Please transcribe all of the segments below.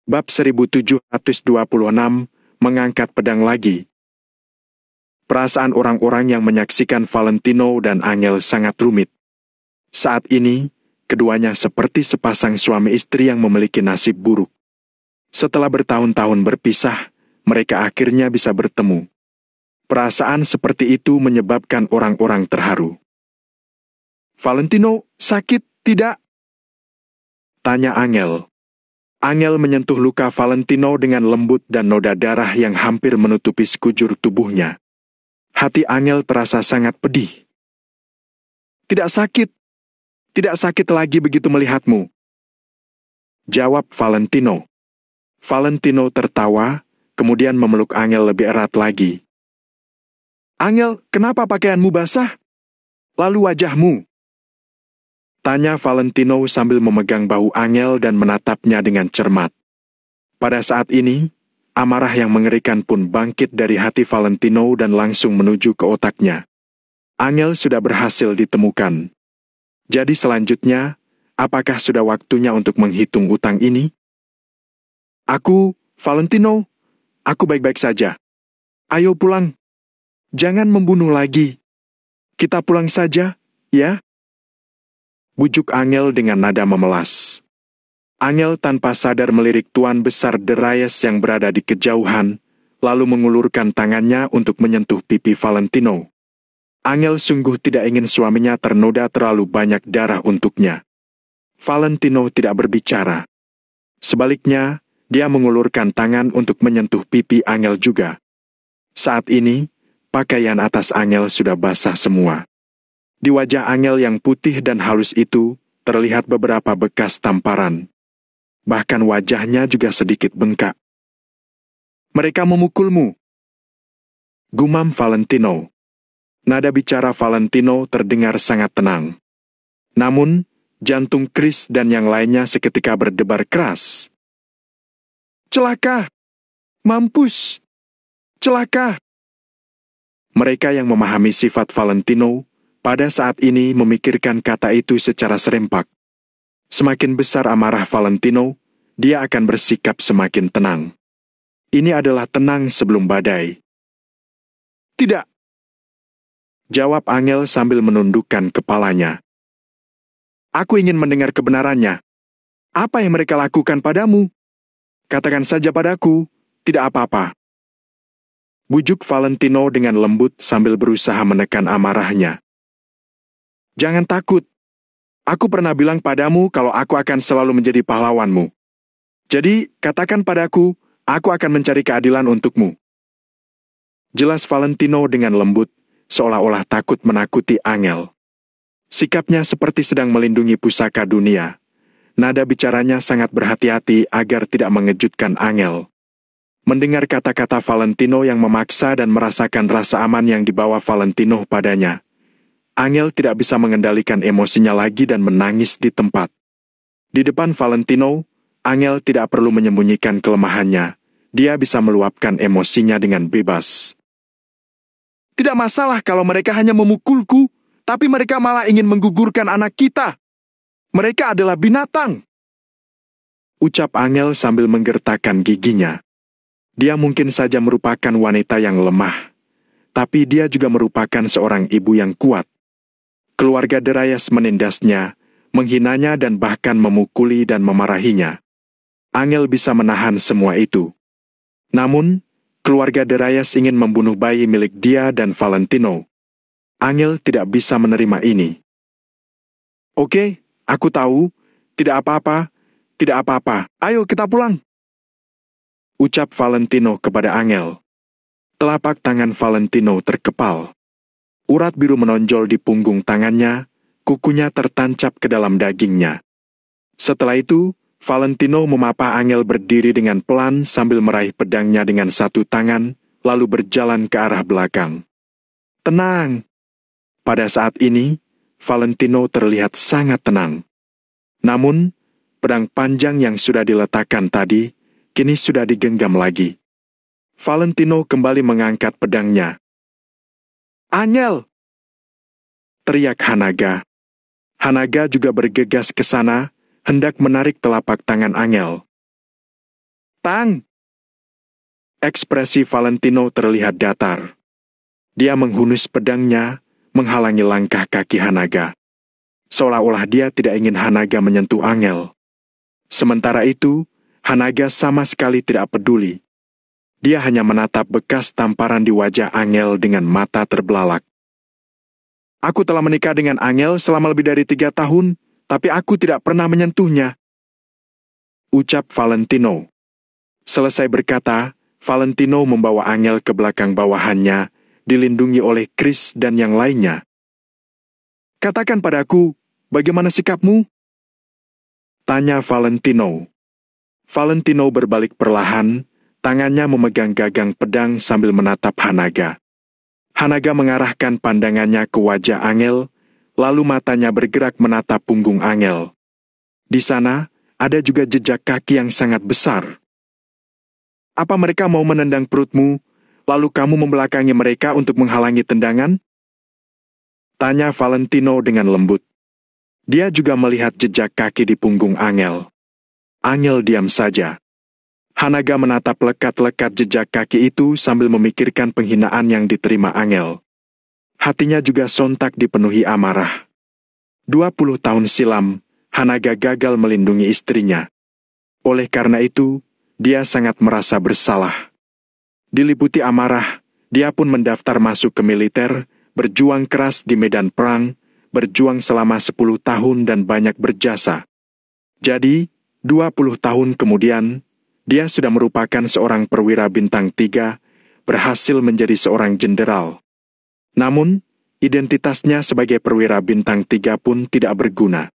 Bab 1726, mengangkat pedang lagi. Perasaan orang-orang yang menyaksikan Valentino dan Angel sangat rumit. Saat ini, keduanya seperti sepasang suami istri yang memiliki nasib buruk. Setelah bertahun-tahun berpisah, mereka akhirnya bisa bertemu. Perasaan seperti itu menyebabkan orang-orang terharu. "Valentino, sakit, tidak?" tanya Angel. Angel menyentuh luka Valentino dengan lembut dan noda darah yang hampir menutupi sekujur tubuhnya. Hati Angel terasa sangat pedih. "Tidak sakit. Tidak sakit lagi begitu melihatmu," jawab Valentino. Valentino tertawa, kemudian memeluk Angel lebih erat lagi. "Angel, kenapa pakaianmu basah? Lalu wajahmu?" tanya Valentino sambil memegang bahu Angel dan menatapnya dengan cermat. Pada saat ini, amarah yang mengerikan pun bangkit dari hati Valentino dan langsung menuju ke otaknya. Angel sudah berhasil ditemukan. Jadi selanjutnya, apakah sudah waktunya untuk menghitung utang ini? Valentino, aku baik-baik saja. Ayo pulang. Jangan membunuh lagi. Kita pulang saja, ya?" bujuk Angel dengan nada memelas. Angel tanpa sadar melirik Tuan Besar Derayes yang berada di kejauhan, lalu mengulurkan tangannya untuk menyentuh pipi Valentino. Angel sungguh tidak ingin suaminya ternoda terlalu banyak darah untuknya. Valentino tidak berbicara. Sebaliknya, dia mengulurkan tangan untuk menyentuh pipi Angel juga. Saat ini, pakaian atas Angel sudah basah semua. Di wajah Angel yang putih dan halus itu, terlihat beberapa bekas tamparan. Bahkan wajahnya juga sedikit bengkak. "Mereka memukulmu," gumam Valentino. Nada bicara Valentino terdengar sangat tenang. Namun, jantung Chris dan yang lainnya seketika berdebar keras. "Celaka! Mampus! Celaka!" Mereka yang memahami sifat Valentino, pada saat ini memikirkan kata itu secara serempak. Semakin besar amarah Valentino, dia akan bersikap semakin tenang. Ini adalah tenang sebelum badai. "Tidak," jawab Angel sambil menundukkan kepalanya. "Aku ingin mendengar kebenarannya. Apa yang mereka lakukan padamu? Katakan saja padaku, tidak apa-apa." bujuk Valentino dengan lembut sambil berusaha menekan amarahnya. "Jangan takut. Aku pernah bilang padamu kalau aku akan selalu menjadi pahlawanmu. Jadi, katakan padaku, aku akan mencari keadilan untukmu." Jelas Valentino dengan lembut, seolah-olah takut menakuti Angel. Sikapnya seperti sedang melindungi pusaka dunia. Nada bicaranya sangat berhati-hati agar tidak mengejutkan Angel. Mendengar kata-kata Valentino yang memaksa dan merasakan rasa aman yang dibawa Valentino padanya, Angel tidak bisa mengendalikan emosinya lagi dan menangis di tempat. Di depan Valentino, Angel tidak perlu menyembunyikan kelemahannya. Dia bisa meluapkan emosinya dengan bebas. "Tidak masalah kalau mereka hanya memukulku, tapi mereka malah ingin menggugurkan anak kita. Mereka adalah binatang," ucap Angel sambil menggertakkan giginya. Dia mungkin saja merupakan wanita yang lemah, tapi dia juga merupakan seorang ibu yang kuat. Keluarga Derayes menindasnya, menghinanya dan bahkan memukuli dan memarahinya. Angel bisa menahan semua itu. Namun, keluarga Derayes ingin membunuh bayi milik dia dan Valentino. Angel tidak bisa menerima ini. "Oke, aku tahu. Tidak apa-apa. Tidak apa-apa. Ayo kita pulang," ucap Valentino kepada Angel. Telapak tangan Valentino terkepal. Urat biru menonjol di punggung tangannya, kukunya tertancap ke dalam dagingnya. Setelah itu, Valentino memapa Angel berdiri dengan pelan sambil meraih pedangnya dengan satu tangan, lalu berjalan ke arah belakang. "Tenang." Pada saat ini, Valentino terlihat sangat tenang. Namun, pedang panjang yang sudah diletakkan tadi, kini sudah digenggam lagi. Valentino kembali mengangkat pedangnya. "Angel!" teriak Hanaga. Hanaga juga bergegas ke sana, hendak menarik telapak tangan Angel. Tang! Ekspresi Valentino terlihat datar. Dia menghunus pedangnya, menghalangi langkah kaki Hanaga. Seolah-olah dia tidak ingin Hanaga menyentuh Angel. Sementara itu, Hanaga sama sekali tidak peduli. Dia hanya menatap bekas tamparan di wajah Angel dengan mata terbelalak. Aku telah menikah dengan Angel selama lebih dari 3 tahun, tapi aku tidak pernah menyentuhnya. Ucap Valentino. Selesai berkata, Valentino membawa Angel ke belakang bawahannya, dilindungi oleh Chris dan yang lainnya. Katakan padaku, bagaimana sikapmu? Tanya Valentino. Valentino berbalik perlahan, tangannya memegang gagang pedang sambil menatap Hanaga. Hanaga mengarahkan pandangannya ke wajah Angel, lalu matanya bergerak menatap punggung Angel. Di sana, ada juga jejak kaki yang sangat besar. Apa mereka mau menendang perutmu, lalu kamu membelakangi mereka untuk menghalangi tendangan? Tanya Valentino dengan lembut. Dia juga melihat jejak kaki di punggung Angel. Angel diam saja. Hanaga menatap lekat-lekat jejak kaki itu sambil memikirkan penghinaan yang diterima Angel. Hatinya juga sontak dipenuhi amarah. 20 tahun silam, Hanaga gagal melindungi istrinya. Oleh karena itu, dia sangat merasa bersalah. Diliputi amarah, dia pun mendaftar masuk ke militer, berjuang keras di medan perang, berjuang selama 10 tahun dan banyak berjasa. Jadi, 20 tahun kemudian, dia sudah merupakan seorang perwira bintang 3, berhasil menjadi seorang jenderal. Namun, identitasnya sebagai perwira bintang 3 pun tidak berguna.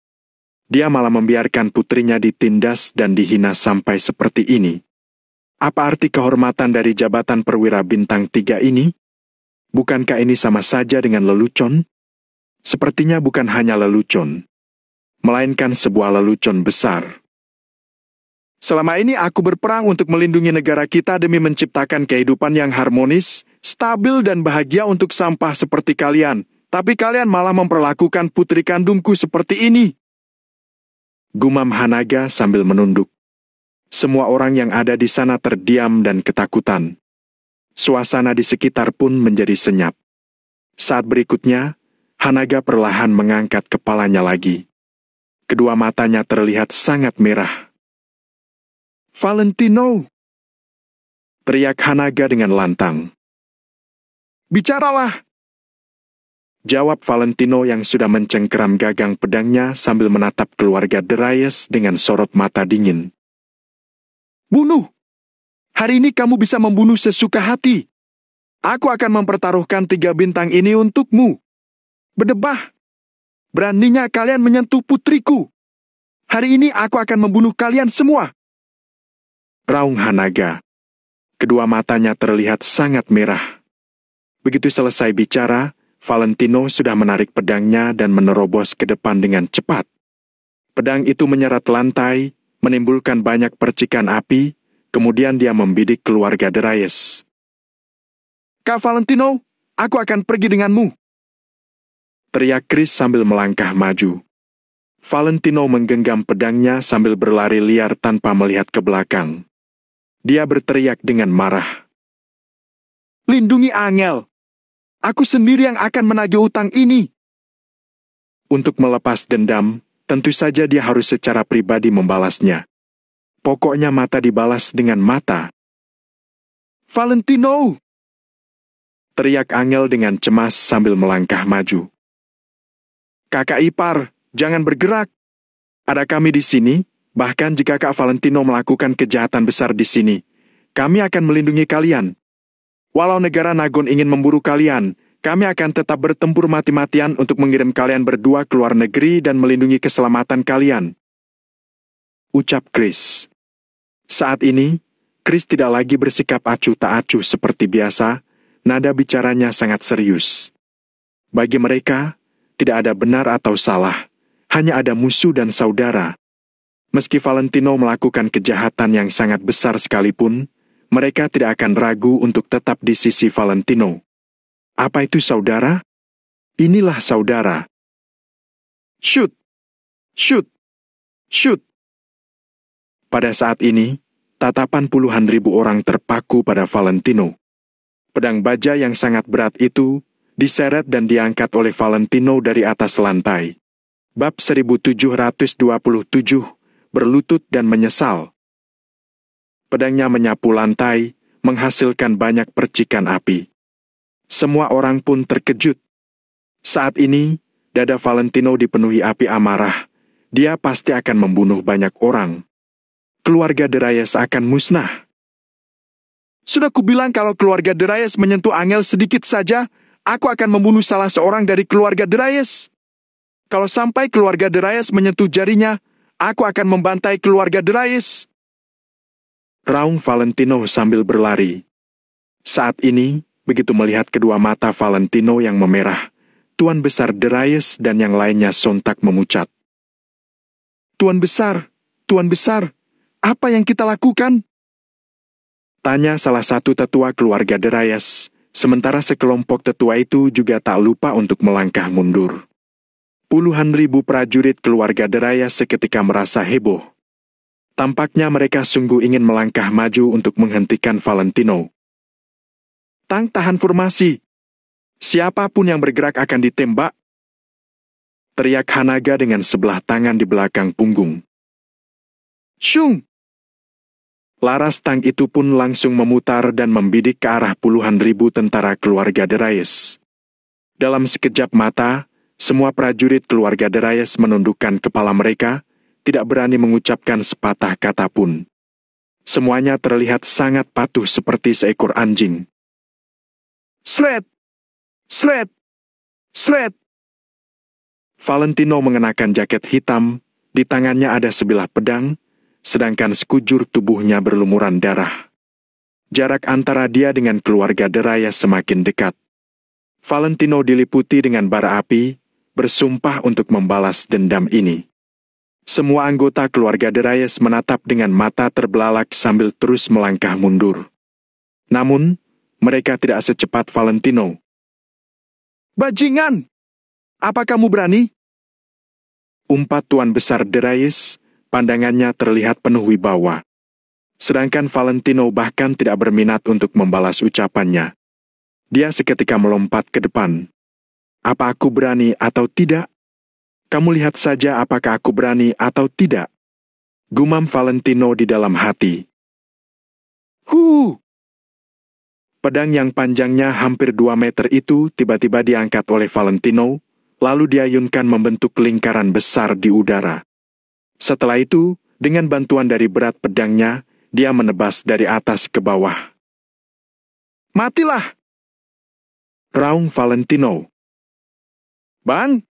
Dia malah membiarkan putrinya ditindas dan dihina sampai seperti ini. Apa arti kehormatan dari jabatan perwira bintang 3 ini? Bukankah ini sama saja dengan lelucon? Sepertinya bukan hanya lelucon, melainkan sebuah lelucon besar. Selama ini aku berperang untuk melindungi negara kita demi menciptakan kehidupan yang harmonis, stabil dan bahagia untuk sampah seperti kalian. Tapi kalian malah memperlakukan putri kandungku seperti ini. Gumam Hanaga sambil menunduk. Semua orang yang ada di sana terdiam dan ketakutan. Suasana di sekitar pun menjadi senyap. Saat berikutnya, Hanaga perlahan mengangkat kepalanya lagi. Kedua matanya terlihat sangat merah. Valentino! Teriak Hanaga dengan lantang. Bicaralah! Jawab Valentino yang sudah mencengkeram gagang pedangnya sambil menatap keluarga Darius dengan sorot mata dingin. Bunuh! Hari ini kamu bisa membunuh sesuka hati. Aku akan mempertaruhkan 3 bintang ini untukmu. Berdebah! Beraninya kalian menyentuh putriku. Hari ini aku akan membunuh kalian semua. Raung Hanaga. Kedua matanya terlihat sangat merah. Begitu selesai bicara, Valentino sudah menarik pedangnya dan menerobos ke depan dengan cepat. Pedang itu menyeret lantai, menimbulkan banyak percikan api, kemudian dia membidik keluarga Darius. Kak Valentino, aku akan pergi denganmu. Teriak Chris sambil melangkah maju. Valentino menggenggam pedangnya sambil berlari liar tanpa melihat ke belakang. Dia berteriak dengan marah. Lindungi Angel! Aku sendiri yang akan menagih utang ini. Untuk melepas dendam, tentu saja dia harus secara pribadi membalasnya. Pokoknya mata dibalas dengan mata. Valentino! Teriak Angel dengan cemas sambil melangkah maju. Kakak ipar, jangan bergerak. Ada kami di sini, bahkan jika Kak Valentino melakukan kejahatan besar di sini, kami akan melindungi kalian. Walau negara Nagon ingin memburu kalian, kami akan tetap bertempur mati-matian untuk mengirim kalian berdua ke luar negeri dan melindungi keselamatan kalian. Ucap Chris. Saat ini, Chris tidak lagi bersikap acuh tak acuh seperti biasa, nada bicaranya sangat serius. Bagi mereka, tidak ada benar atau salah, hanya ada musuh dan saudara. Meski Valentino melakukan kejahatan yang sangat besar sekalipun, mereka tidak akan ragu untuk tetap di sisi Valentino. Apa itu saudara? Inilah saudara. Shoot! Shoot! Shoot! Pada saat ini, tatapan puluhan ribu orang terpaku pada Valentino. Pedang baja yang sangat berat itu diseret dan diangkat oleh Valentino dari atas lantai. Bab 1727, berlutut dan menyesal. Pedangnya menyapu lantai, menghasilkan banyak percikan api. Semua orang pun terkejut. Saat ini, dada Valentino dipenuhi api amarah. Dia pasti akan membunuh banyak orang. Keluarga de Reyes akan musnah. Sudah kubilang kalau keluarga de Reyes menyentuh Angel sedikit saja, aku akan membunuh salah seorang dari keluarga de Reyes. Kalau sampai keluarga de Reyes menyentuh jarinya, aku akan membantai keluarga de Reyes. Raung Valentino sambil berlari. Saat ini, begitu melihat kedua mata Valentino yang memerah, Tuan Besar de Reyes dan yang lainnya sontak memucat. Tuan Besar, apa yang kita lakukan? Tanya salah satu tetua keluarga de Reyes, sementara sekelompok tetua itu juga tak lupa untuk melangkah mundur. Puluhan ribu prajurit keluarga de Reyes seketika merasa heboh. Tampaknya mereka sungguh ingin melangkah maju untuk menghentikan Valentino. Tang, tahan formasi. Siapapun yang bergerak akan ditembak. Teriak Hanaga dengan sebelah tangan di belakang punggung. Shung! Laras tang itu pun langsung memutar dan membidik ke arah puluhan ribu tentara keluarga de Reyes. Dalam sekejap mata, semua prajurit keluarga de Reyes menundukkan kepala mereka, tidak berani mengucapkan sepatah kata pun. Semuanya terlihat sangat patuh seperti seekor anjing. Sret! Sret! Sret! Valentino mengenakan jaket hitam, di tangannya ada sebilah pedang, sedangkan sekujur tubuhnya berlumuran darah. Jarak antara dia dengan keluarga de Reyes semakin dekat. Valentino diliputi dengan bara api, bersumpah untuk membalas dendam ini. Semua anggota keluarga de Reyes menatap dengan mata terbelalak sambil terus melangkah mundur. Namun, mereka tidak secepat Valentino. Bajingan! Apa kamu berani? Umpat Tuan Besar de Reyes, pandangannya terlihat penuh wibawa. Sedangkan Valentino bahkan tidak berminat untuk membalas ucapannya. Dia seketika melompat ke depan. Apa aku berani atau tidak? Kamu lihat saja apakah aku berani atau tidak. Gumam Valentino di dalam hati. Pedang yang panjangnya hampir 2 meter itu tiba-tiba diangkat oleh Valentino, lalu diayunkan membentuk lingkaran besar di udara. Setelah itu, dengan bantuan dari berat pedangnya, dia menebas dari atas ke bawah. Matilah! Raung Valentino. Bang!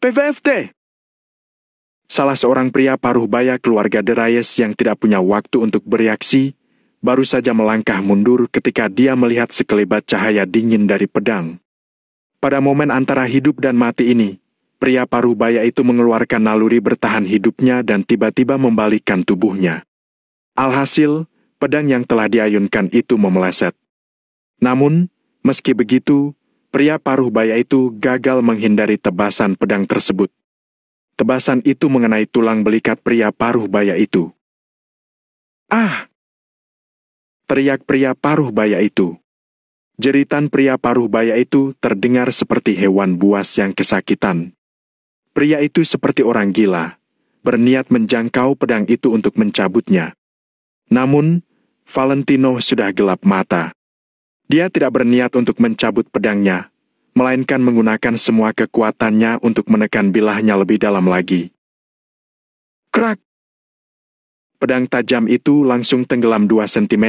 PVFT! Salah seorang pria paruh baya keluarga de Reyes yang tidak punya waktu untuk bereaksi, baru saja melangkah mundur ketika dia melihat sekelebat cahaya dingin dari pedang. Pada momen antara hidup dan mati ini, pria paruh baya itu mengeluarkan naluri bertahan hidupnya dan tiba-tiba membalikkan tubuhnya. Alhasil, pedang yang telah diayunkan itu memeleset. Namun, meski begitu, pria paruh baya itu gagal menghindari tebasan pedang tersebut. Tebasan itu mengenai tulang belikat pria paruh baya itu. Ah! Teriak pria paruh baya itu. Jeritan pria paruh baya itu terdengar seperti hewan buas yang kesakitan. Pria itu seperti orang gila, berniat menjangkau pedang itu untuk mencabutnya. Namun, Valentino sudah gelap mata. Dia tidak berniat untuk mencabut pedangnya, melainkan menggunakan semua kekuatannya untuk menekan bilahnya lebih dalam lagi. Krak! Pedang tajam itu langsung tenggelam 2 cm,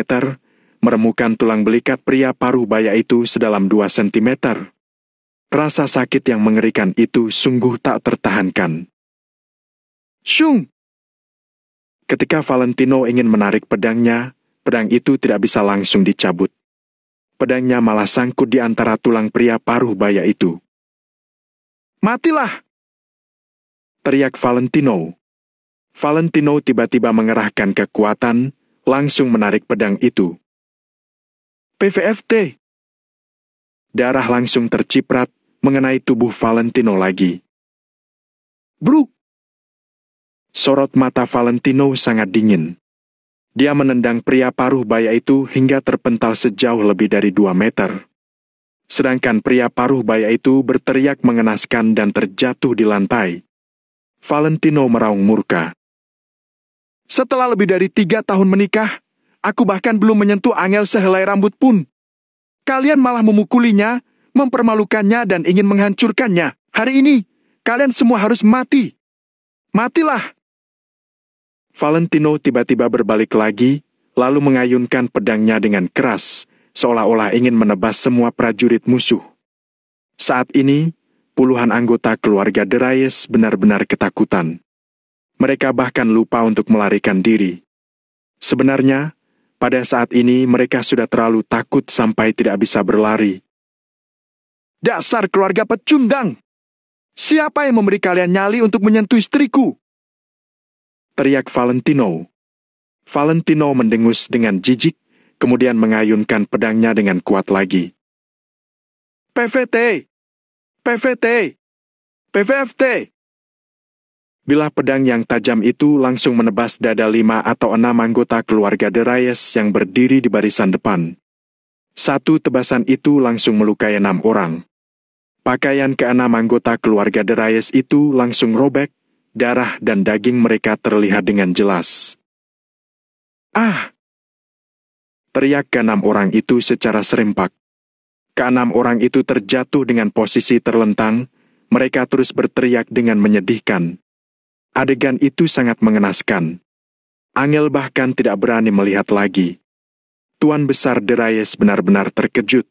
meremukan tulang belikat pria paruh baya itu sedalam 2 cm. Rasa sakit yang mengerikan itu sungguh tak tertahankan. Shung! Ketika Valentino ingin menarik pedangnya, pedang itu tidak bisa langsung dicabut. Pedangnya malah sangkut di antara tulang pria paruh baya itu. Matilah! Teriak Valentino. Valentino tiba-tiba mengerahkan kekuatan, langsung menarik pedang itu. PVFT! Darah langsung terciprat, mengenai tubuh Valentino lagi. Bruk! Sorot mata Valentino sangat dingin. Dia menendang pria paruh baya itu hingga terpental sejauh lebih dari 2 meter. Sedangkan pria paruh baya itu berteriak mengenaskan dan terjatuh di lantai. Valentino meraung murka. Setelah lebih dari 3 tahun menikah, aku bahkan belum menyentuh Angel sehelai rambut pun. Kalian malah memukulinya, mempermalukannya dan ingin menghancurkannya. Hari ini, kalian semua harus mati. Matilah! Valentino tiba-tiba berbalik lagi, lalu mengayunkan pedangnya dengan keras, seolah-olah ingin menebas semua prajurit musuh. Saat ini, puluhan anggota keluarga de Reyes benar-benar ketakutan. Mereka bahkan lupa untuk melarikan diri. Sebenarnya, pada saat ini mereka sudah terlalu takut sampai tidak bisa berlari. Dasar keluarga pecundang! Siapa yang memberi kalian nyali untuk menyentuh istriku? Teriak Valentino. Valentino mendengus dengan jijik, kemudian mengayunkan pedangnya dengan kuat lagi. PVT! PVT! PVFT! Bilah pedang yang tajam itu langsung menebas dada 5 atau 6 anggota keluarga de Reyes yang berdiri di barisan depan. Satu tebasan itu langsung melukai 6 orang. Pakaian ke-6 anggota keluarga de Reyes itu langsung robek, darah dan daging mereka terlihat dengan jelas. Ah! Teriak ke-6 orang itu secara serempak. Ke-6 orang itu terjatuh dengan posisi terlentang, mereka terus berteriak dengan menyedihkan. Adegan itu sangat mengenaskan. Angel bahkan tidak berani melihat lagi. Tuan Besar de Reyes benar-benar terkejut.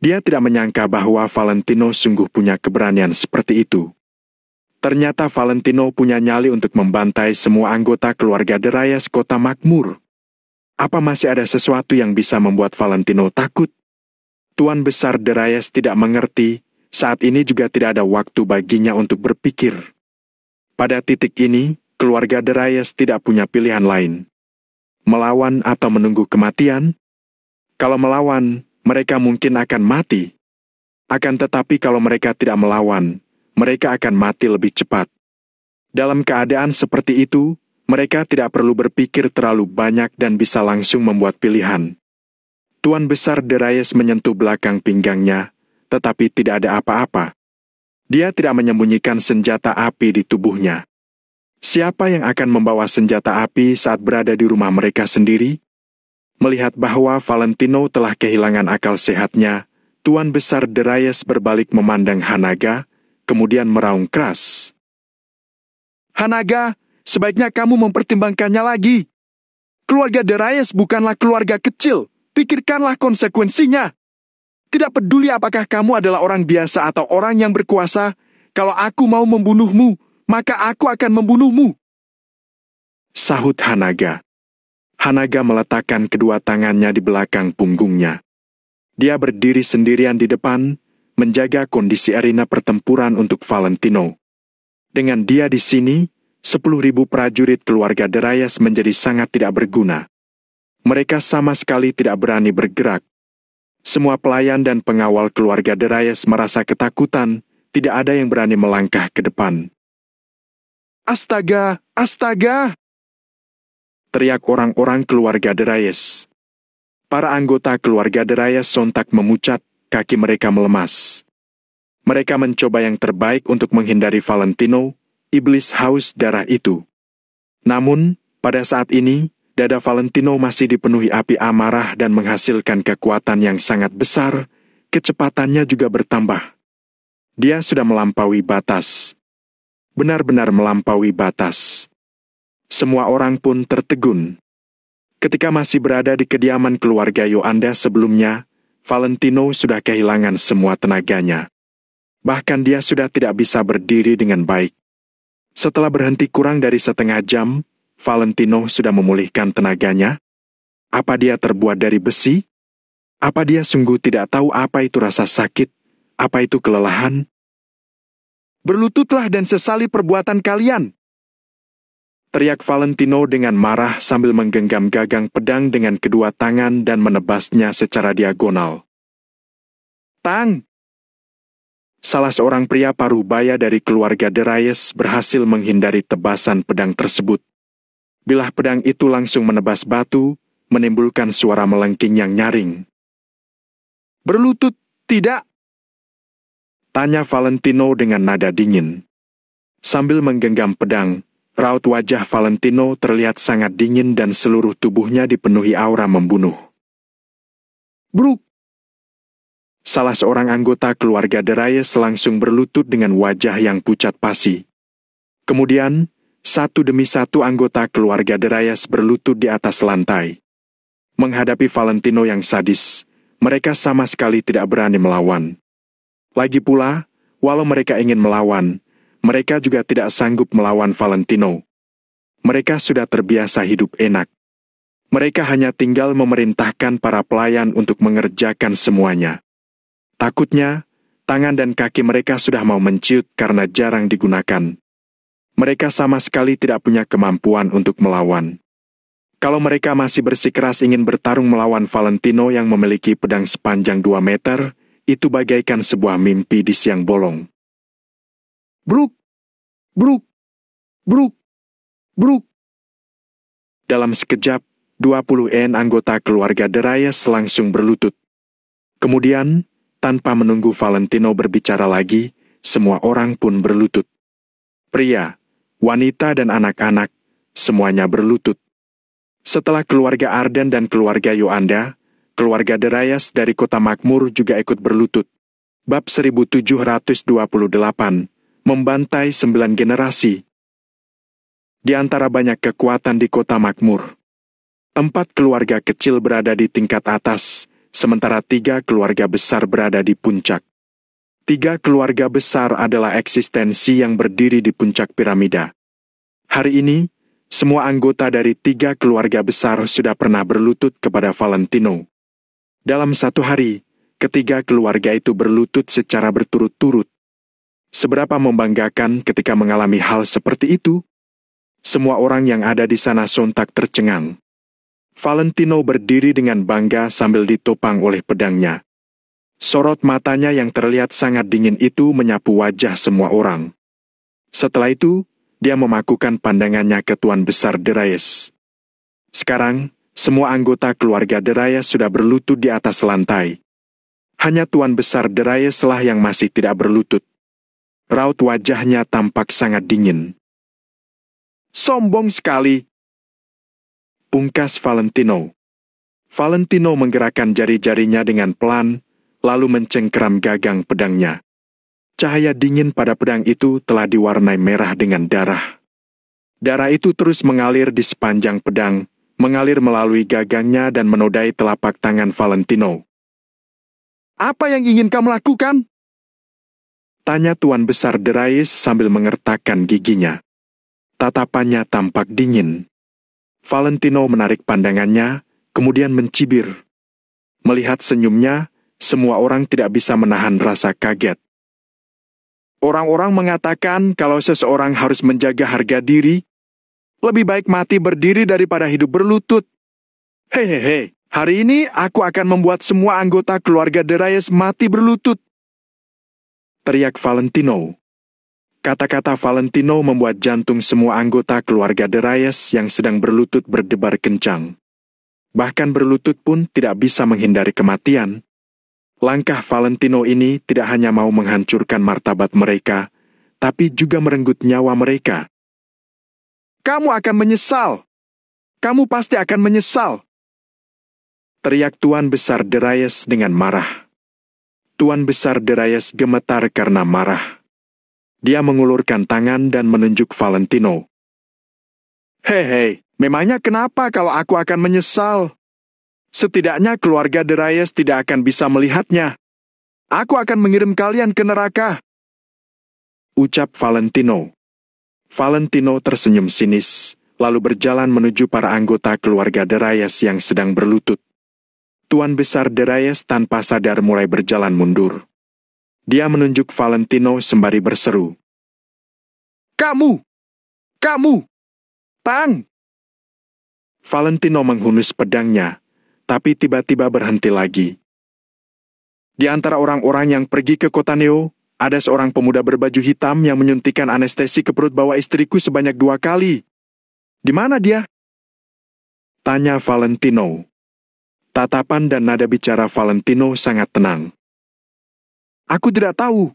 Dia tidak menyangka bahwa Valentino sungguh punya keberanian seperti itu. Ternyata Valentino punya nyali untuk membantai semua anggota keluarga de Reyes kota makmur. Apa masih ada sesuatu yang bisa membuat Valentino takut? Tuan Besar de Reyes tidak mengerti, saat ini juga tidak ada waktu baginya untuk berpikir. Pada titik ini, keluarga de Reyes tidak punya pilihan lain. Melawan atau menunggu kematian? Kalau melawan, mereka mungkin akan mati. Akan tetapi kalau mereka tidak melawan, mereka akan mati lebih cepat. Dalam keadaan seperti itu, mereka tidak perlu berpikir terlalu banyak dan bisa langsung membuat pilihan. Tuan Besar de Reyes menyentuh belakang pinggangnya, tetapi tidak ada apa-apa. Dia tidak menyembunyikan senjata api di tubuhnya. Siapa yang akan membawa senjata api saat berada di rumah mereka sendiri? Melihat bahwa Valentino telah kehilangan akal sehatnya, Tuan Besar de Reyes berbalik memandang Hanaga, kemudian meraung keras. Hanaga, sebaiknya kamu mempertimbangkannya lagi. Keluarga de Reyes bukanlah keluarga kecil. Pikirkanlah konsekuensinya. Tidak peduli apakah kamu adalah orang biasa atau orang yang berkuasa, kalau aku mau membunuhmu, maka aku akan membunuhmu. Sahut Hanaga. Hanaga meletakkan kedua tangannya di belakang punggungnya. Dia berdiri sendirian di depan, menjaga kondisi arena pertempuran untuk Valentino. Dengan dia di sini, 10.000 prajurit keluarga de Reyes menjadi sangat tidak berguna. Mereka sama sekali tidak berani bergerak. Semua pelayan dan pengawal keluarga de Reyes merasa ketakutan, tidak ada yang berani melangkah ke depan. Astaga, astaga! Teriak orang-orang keluarga de Reyes. Para anggota keluarga de Reyes sontak memucat, kaki mereka melemas. Mereka mencoba yang terbaik untuk menghindari Valentino, iblis haus darah itu. Namun, pada saat ini, dada Valentino masih dipenuhi api amarah dan menghasilkan kekuatan yang sangat besar, kecepatannya juga bertambah. Dia sudah melampaui batas. Benar-benar melampaui batas. Semua orang pun tertegun. Ketika masih berada di kediaman keluarga Yoanda sebelumnya, Valentino sudah kehilangan semua tenaganya. Bahkan dia sudah tidak bisa berdiri dengan baik. Setelah berhenti kurang dari setengah jam, Valentino sudah memulihkan tenaganya. Apa dia terbuat dari besi? Apa dia sungguh tidak tahu apa itu rasa sakit? Apa itu kelelahan? Berlututlah dan sesali perbuatan kalian! Teriak Valentino dengan marah sambil menggenggam gagang pedang dengan kedua tangan dan menebasnya secara diagonal. Tang! Salah seorang pria paruh baya dari keluarga de Reyes berhasil menghindari tebasan pedang tersebut. Bilah pedang itu langsung menebas batu, menimbulkan suara melengking yang nyaring. "Berlutut, tidak?" tanya Valentino dengan nada dingin. Sambil menggenggam pedang, raut wajah Valentino terlihat sangat dingin dan seluruh tubuhnya dipenuhi aura membunuh. "Bruk!" Salah seorang anggota keluarga Darius langsung berlutut dengan wajah yang pucat pasi. Kemudian, satu demi satu anggota keluarga Darius berlutut di atas lantai. Menghadapi Valentino yang sadis, mereka sama sekali tidak berani melawan. Lagi pula, walau mereka ingin melawan, mereka juga tidak sanggup melawan Valentino. Mereka sudah terbiasa hidup enak. Mereka hanya tinggal memerintahkan para pelayan untuk mengerjakan semuanya. Takutnya, tangan dan kaki mereka sudah mau menciut karena jarang digunakan. Mereka sama sekali tidak punya kemampuan untuk melawan. Kalau mereka masih bersikeras ingin bertarung melawan Valentino yang memiliki pedang sepanjang 2 meter, itu bagaikan sebuah mimpi di siang bolong. "Bruk! Bruk! Bruk! Bruk!" Dalam sekejap, 20 anggota keluarga Darius langsung berlutut. Kemudian, tanpa menunggu Valentino berbicara lagi, semua orang pun berlutut. Pria, wanita dan anak-anak, semuanya berlutut. Setelah keluarga Arden dan keluarga Yoanda, keluarga Darius dari kota makmur juga ikut berlutut. Bab 1728, membantai 9 generasi. Di antara banyak kekuatan di kota makmur, 4 keluarga kecil berada di tingkat atas, sementara 3 keluarga besar berada di puncak. 3 keluarga besar adalah eksistensi yang berdiri di puncak piramida. Hari ini, semua anggota dari 3 keluarga besar sudah pernah berlutut kepada Valentino. Dalam satu hari, ketiga keluarga itu berlutut secara berturut-turut. Seberapa membanggakan ketika mengalami hal seperti itu? Semua orang yang ada di sana sontak tercengang. Valentino berdiri dengan bangga sambil ditopang oleh pedangnya. Sorot matanya yang terlihat sangat dingin itu menyapu wajah semua orang. Setelah itu, dia memakukan pandangannya ke Tuan Besar Darius. Sekarang, semua anggota keluarga Darius sudah berlutut di atas lantai. Hanya Tuan Besar Darius lah yang masih tidak berlutut. Raut wajahnya tampak sangat dingin. "Sombong sekali!" pungkas Valentino. Valentino menggerakkan jari-jarinya dengan pelan, lalu mencengkeram gagang pedangnya. Cahaya dingin pada pedang itu telah diwarnai merah dengan darah. Darah itu terus mengalir di sepanjang pedang, mengalir melalui gagangnya dan menodai telapak tangan Valentino. "Apa yang ingin kamu lakukan?" tanya Tuan Besar Darius sambil mengertakkan giginya. Tatapannya tampak dingin. Valentino menarik pandangannya, kemudian mencibir. Melihat senyumnya, semua orang tidak bisa menahan rasa kaget. "Orang-orang mengatakan kalau seseorang harus menjaga harga diri, lebih baik mati berdiri daripada hidup berlutut. Hehehe, hari ini aku akan membuat semua anggota keluarga Darius mati berlutut," teriak Valentino. Kata-kata Valentino membuat jantung semua anggota keluarga Darius yang sedang berlutut berdebar kencang. Bahkan berlutut pun tidak bisa menghindari kematian. Langkah Valentino ini tidak hanya mau menghancurkan martabat mereka, tapi juga merenggut nyawa mereka. "Kamu akan menyesal! Kamu pasti akan menyesal!" teriak Tuan Besar Darius dengan marah. Tuan Besar Darius gemetar karena marah. Dia mengulurkan tangan dan menunjuk Valentino. "Hei, memangnya kenapa kalau aku akan menyesal? Setidaknya keluarga Darius tidak akan bisa melihatnya. Aku akan mengirim kalian ke neraka," ucap Valentino. Valentino tersenyum sinis, lalu berjalan menuju para anggota keluarga Darius yang sedang berlutut. Tuan Besar Darius tanpa sadar mulai berjalan mundur. Dia menunjuk Valentino sembari berseru. Kamu! Tang!" Valentino menghunus pedangnya, tapi tiba-tiba berhenti lagi. Di antara orang-orang yang pergi ke kota Neo, ada seorang pemuda berbaju hitam yang menyuntikkan anestesi ke perut bawah istriku sebanyak 2 kali. Di mana dia? Tanya Valentino. Tatapan dan nada bicara Valentino sangat tenang. Aku tidak tahu.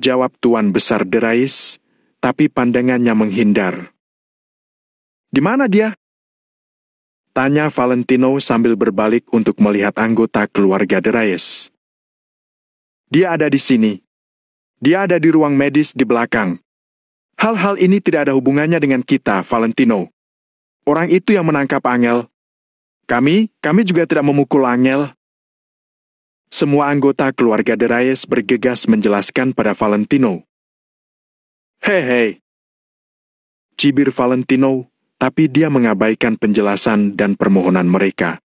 Jawab Tuan Besar Derais, tapi pandangannya menghindar. Di mana dia? Tanya Valentino sambil berbalik untuk melihat anggota keluarga Derais. Dia ada di sini. Dia ada di ruang medis di belakang. Hal-hal ini tidak ada hubungannya dengan kita, Valentino. Orang itu yang menangkap Angel. Kami juga tidak memukul Angel. Semua anggota keluarga Derais bergegas menjelaskan pada Valentino. Hei, cibir Valentino, tapi dia mengabaikan penjelasan dan permohonan mereka.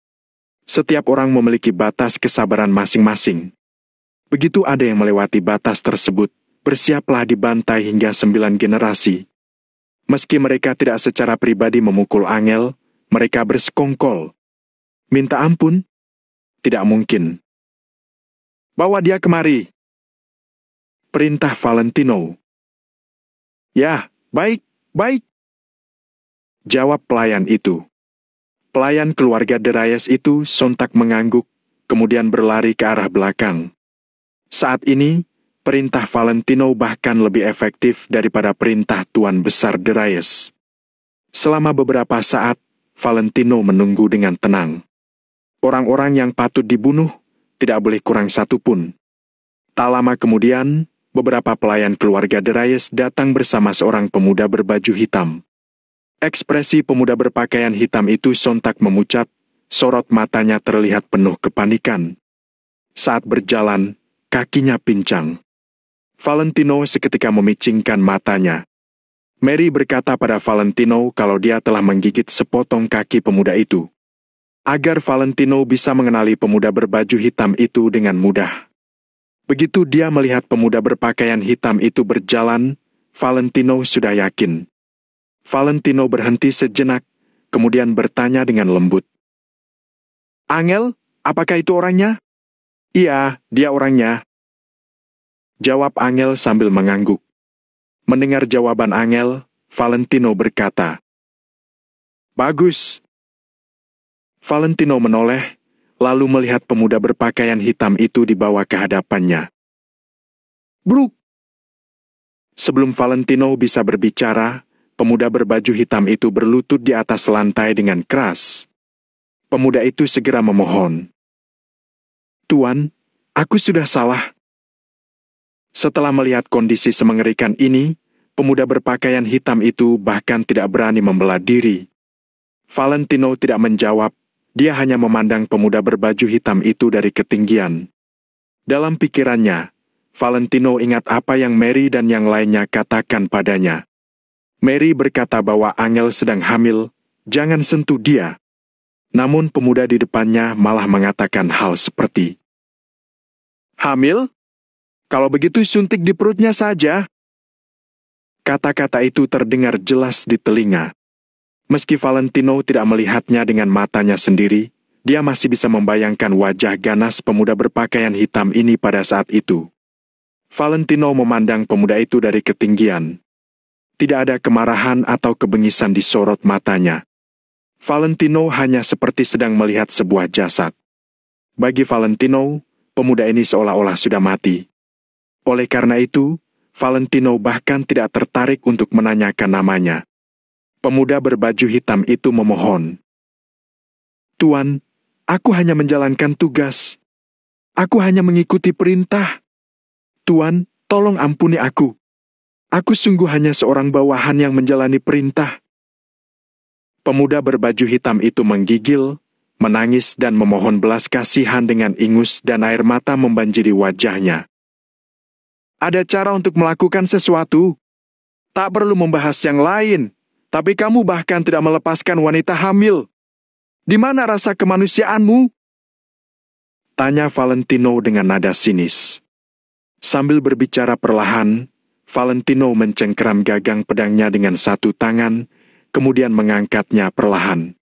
Setiap orang memiliki batas kesabaran masing-masing. Begitu ada yang melewati batas tersebut, bersiaplah dibantai hingga 9 generasi. Meski mereka tidak secara pribadi memukul Angel, mereka bersekongkol. Minta ampun? Tidak mungkin. Bawa dia kemari. Perintah Valentino. Ya, baik. Jawab pelayan itu. Pelayan keluarga Derais itu sontak mengangguk, kemudian berlari ke arah belakang. Saat ini, perintah Valentino bahkan lebih efektif daripada perintah Tuan Besar Derais. Selama beberapa saat, Valentino menunggu dengan tenang. Orang-orang yang patut dibunuh tidak boleh kurang satu pun. Tak lama kemudian, beberapa pelayan keluarga Derais datang bersama seorang pemuda berbaju hitam. Ekspresi pemuda berpakaian hitam itu sontak memucat, sorot matanya terlihat penuh kepanikan. Saat berjalan, kakinya pincang. Valentino seketika memicingkan matanya. Mary berkata pada Valentino kalau dia telah menggigit sepotong kaki pemuda itu. Agar Valentino bisa mengenali pemuda berbaju hitam itu dengan mudah. Begitu dia melihat pemuda berpakaian hitam itu berjalan, Valentino sudah yakin. Valentino berhenti sejenak, kemudian bertanya dengan lembut. Angel, apakah itu orangnya? Iya, dia orangnya. Jawab Angel sambil mengangguk. Mendengar jawaban Angel, Valentino berkata, Bagus. Valentino menoleh, lalu melihat pemuda berpakaian hitam itu dibawa ke hadapannya. Bruk! Sebelum Valentino bisa berbicara, pemuda berbaju hitam itu berlutut di atas lantai dengan keras. Pemuda itu segera memohon. Tuan, aku sudah salah. Setelah melihat kondisi semengerikan ini, pemuda berpakaian hitam itu bahkan tidak berani membela diri. Valentino tidak menjawab. Dia hanya memandang pemuda berbaju hitam itu dari ketinggian. Dalam pikirannya, Valentino ingat apa yang Mary dan yang lainnya katakan padanya. Mary berkata bahwa Angel sedang hamil, jangan sentuh dia. Namun pemuda di depannya malah mengatakan hal seperti, Hamil? Kalau begitu suntik di perutnya saja. Kata-kata itu terdengar jelas di telinga. Meski Valentino tidak melihatnya dengan matanya sendiri, dia masih bisa membayangkan wajah ganas pemuda berpakaian hitam ini pada saat itu. Valentino memandang pemuda itu dari ketinggian. Tidak ada kemarahan atau kebengisan di sorot matanya. Valentino hanya seperti sedang melihat sebuah jasad. Bagi Valentino, pemuda ini seolah-olah sudah mati. Oleh karena itu, Valentino bahkan tidak tertarik untuk menanyakan namanya. Pemuda berbaju hitam itu memohon. Tuan, aku hanya menjalankan tugas. Aku hanya mengikuti perintah. Tuan, tolong ampuni aku. Aku sungguh hanya seorang bawahan yang menjalani perintah. Pemuda berbaju hitam itu menggigil, menangis dan memohon belas kasihan dengan ingus dan air mata membanjiri wajahnya. Ada cara untuk melakukan sesuatu. Tak perlu membahas yang lain. Tapi kamu bahkan tidak melepaskan wanita hamil. Di mana rasa kemanusiaanmu? Tanya Valentino dengan nada sinis. Sambil berbicara perlahan, Valentino mencengkeram gagang pedangnya dengan satu tangan, kemudian mengangkatnya perlahan.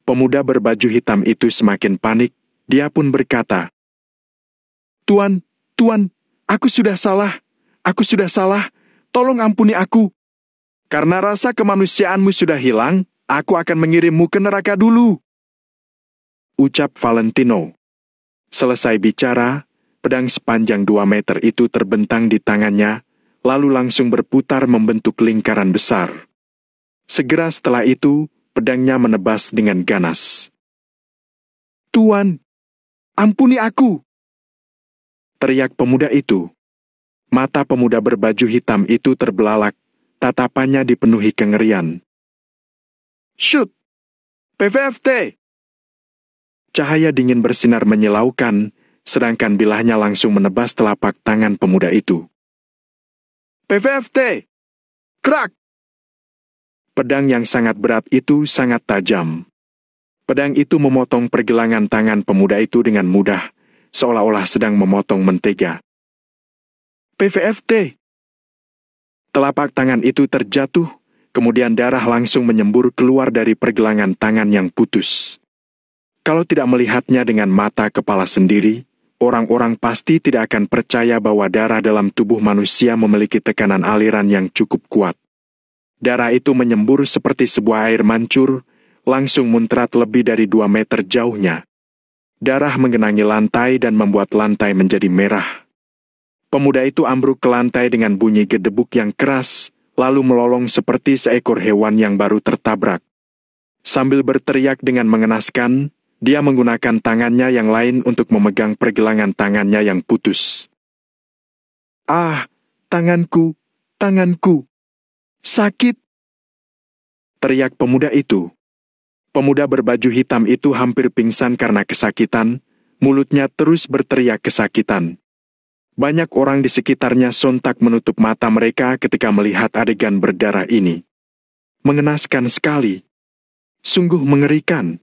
Pemuda berbaju hitam itu semakin panik, dia pun berkata, Tuan, aku sudah salah, tolong ampuni aku. Karena rasa kemanusiaanmu sudah hilang, Aku akan mengirimmu ke neraka dulu, ucap Valentino. Selesai bicara, pedang sepanjang 2 meter itu terbentang di tangannya, lalu langsung berputar membentuk lingkaran besar. Segera setelah itu, pedangnya menebas dengan ganas. "Tuan, ampuni aku!" teriak pemuda itu. Mata pemuda berbaju hitam itu terbelalak, tatapannya dipenuhi kengerian. "Shoot! PVFT!" Cahaya dingin bersinar menyilaukan, sedangkan bilahnya langsung menebas telapak tangan pemuda itu. "PVFT! Krak!" Pedang yang sangat berat itu sangat tajam. Pedang itu memotong pergelangan tangan pemuda itu dengan mudah, seolah-olah sedang memotong mentega. "PVFT!" Telapak tangan itu terjatuh, kemudian darah langsung menyembur keluar dari pergelangan tangan yang putus. Kalau tidak melihatnya dengan mata kepala sendiri, orang-orang pasti tidak akan percaya bahwa darah dalam tubuh manusia memiliki tekanan aliran yang cukup kuat. Darah itu menyembur seperti sebuah air mancur, langsung muncrat lebih dari 2 meter jauhnya. Darah menggenangi lantai dan membuat lantai menjadi merah. Pemuda itu ambruk ke lantai dengan bunyi gedebuk yang keras, lalu melolong seperti seekor hewan yang baru tertabrak. Sambil berteriak dengan mengenaskan, dia menggunakan tangannya yang lain untuk memegang pergelangan tangannya yang putus. "Ah, tanganku, tanganku! Sakit!" teriak pemuda itu. Pemuda berbaju hitam itu hampir pingsan karena kesakitan, mulutnya terus berteriak kesakitan. Banyak orang di sekitarnya sontak menutup mata mereka ketika melihat adegan berdarah ini. Mengenaskan sekali. Sungguh mengerikan.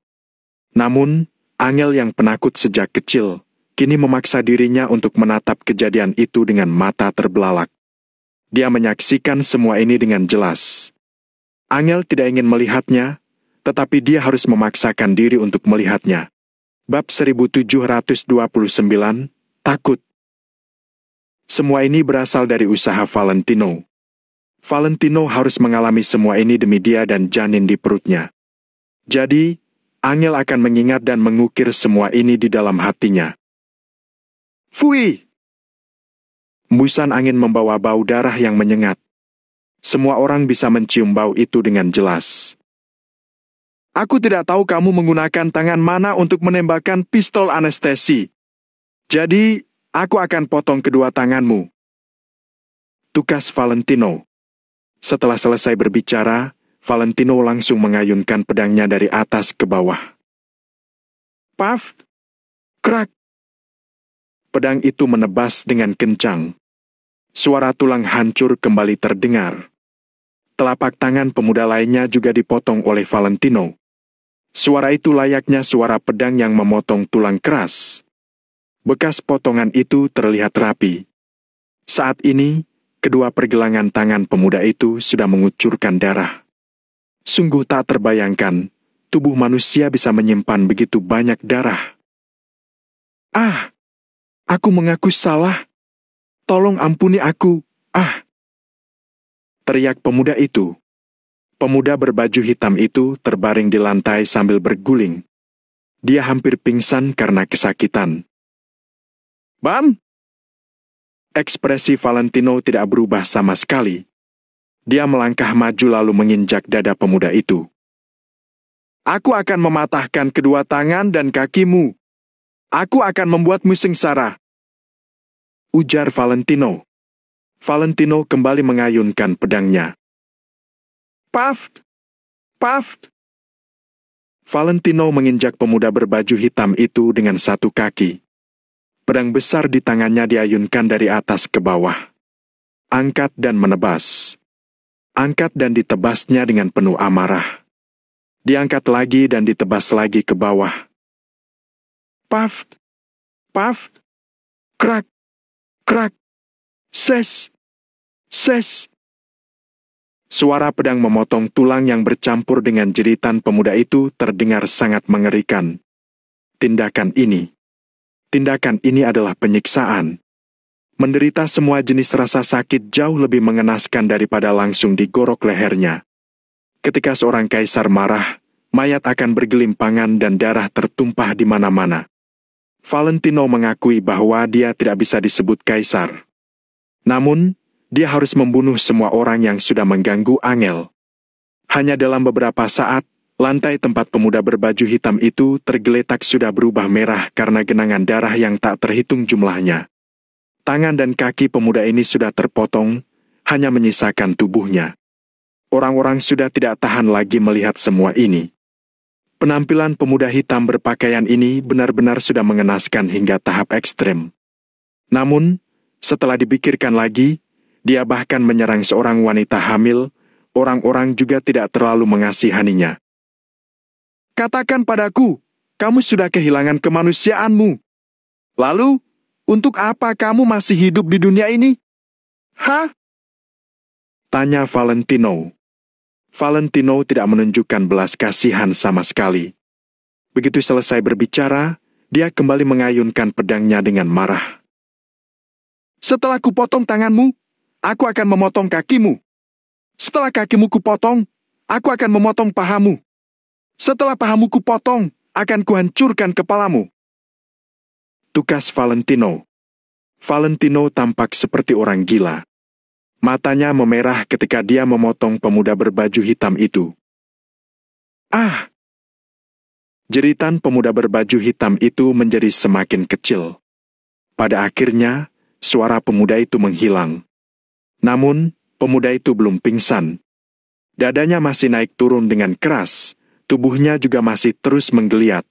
Namun, Angel yang penakut sejak kecil, kini memaksa dirinya untuk menatap kejadian itu dengan mata terbelalak. Dia menyaksikan semua ini dengan jelas. Angel tidak ingin melihatnya, tetapi dia harus memaksakan diri untuk melihatnya. Bab 1729, Takut. Semua ini berasal dari usaha Valentino. Valentino harus mengalami semua ini demi dia dan janin di perutnya. Jadi, Angel akan mengingat dan mengukir semua ini di dalam hatinya. Fui! Embusan angin membawa bau darah yang menyengat. Semua orang bisa mencium bau itu dengan jelas. "Aku tidak tahu kamu menggunakan tangan mana untuk menembakkan pistol anestesi. Jadi, aku akan potong kedua tanganmu," tukas Valentino. Setelah selesai berbicara, Valentino langsung mengayunkan pedangnya dari atas ke bawah. Paf! Krak! Pedang itu menebas dengan kencang. Suara tulang hancur kembali terdengar. Telapak tangan pemuda lainnya juga dipotong oleh Valentino. Suara itu layaknya suara pedang yang memotong tulang keras. Bekas potongan itu terlihat rapi. Saat ini, kedua pergelangan tangan pemuda itu sudah mengucurkan darah. Sungguh tak terbayangkan, tubuh manusia bisa menyimpan begitu banyak darah. "Ah, aku mengaku salah. Tolong ampuni aku, ah!" teriak pemuda itu. Pemuda berbaju hitam itu terbaring di lantai sambil berguling. Dia hampir pingsan karena kesakitan. "Bam!" Ekspresi Valentino tidak berubah sama sekali. Dia melangkah maju lalu menginjak dada pemuda itu. "Aku akan mematahkan kedua tangan dan kakimu. Aku akan membuatmu sengsara," ujar Valentino. Valentino kembali mengayunkan pedangnya. Paf! Paf! Valentino menginjak pemuda berbaju hitam itu dengan satu kaki. Pedang besar di tangannya diayunkan dari atas ke bawah. Angkat dan menebas. Angkat dan ditebasnya dengan penuh amarah. Diangkat lagi dan ditebas lagi ke bawah. Paf! Paf! Krak! Krak! Ses! Ses! Suara pedang memotong tulang yang bercampur dengan jeritan pemuda itu terdengar sangat mengerikan. Tindakan ini adalah penyiksaan. Menderita semua jenis rasa sakit jauh lebih mengenaskan daripada langsung digorok lehernya. Ketika seorang kaisar marah, mayat akan bergelimpangan dan darah tertumpah di mana-mana. Valentino mengakui bahwa dia tidak bisa disebut kaisar. Namun, dia harus membunuh semua orang yang sudah mengganggu Angel. Hanya dalam beberapa saat, lantai tempat pemuda berbaju hitam itu tergeletak sudah berubah merah karena genangan darah yang tak terhitung jumlahnya. Tangan dan kaki pemuda ini sudah terpotong, hanya menyisakan tubuhnya. Orang-orang sudah tidak tahan lagi melihat semua ini. Penampilan pemuda hitam berpakaian ini benar-benar sudah mengenaskan hingga tahap ekstrem. Namun, setelah dipikirkan lagi, dia bahkan menyerang seorang wanita hamil, orang-orang juga tidak terlalu mengasihaninya. Katakan padaku, kamu sudah kehilangan kemanusiaanmu. Lalu, untuk apa kamu masih hidup di dunia ini? Hah? Tanya Valentino. Valentino tidak menunjukkan belas kasihan sama sekali. Begitu selesai berbicara, dia kembali mengayunkan pedangnya dengan marah. Setelah kupotong tanganmu, aku akan memotong kakimu. Setelah kakimu kupotong, aku akan memotong pahamu. Setelah pahamu kupotong, akan kuhancurkan kepalamu. Tukas Valentino. Valentino tampak seperti orang gila. Matanya memerah ketika dia memotong pemuda berbaju hitam itu. Ah! Jeritan pemuda berbaju hitam itu menjadi semakin kecil. Pada akhirnya, suara pemuda itu menghilang. Namun, pemuda itu belum pingsan. Dadanya masih naik turun dengan keras, tubuhnya juga masih terus menggeliat.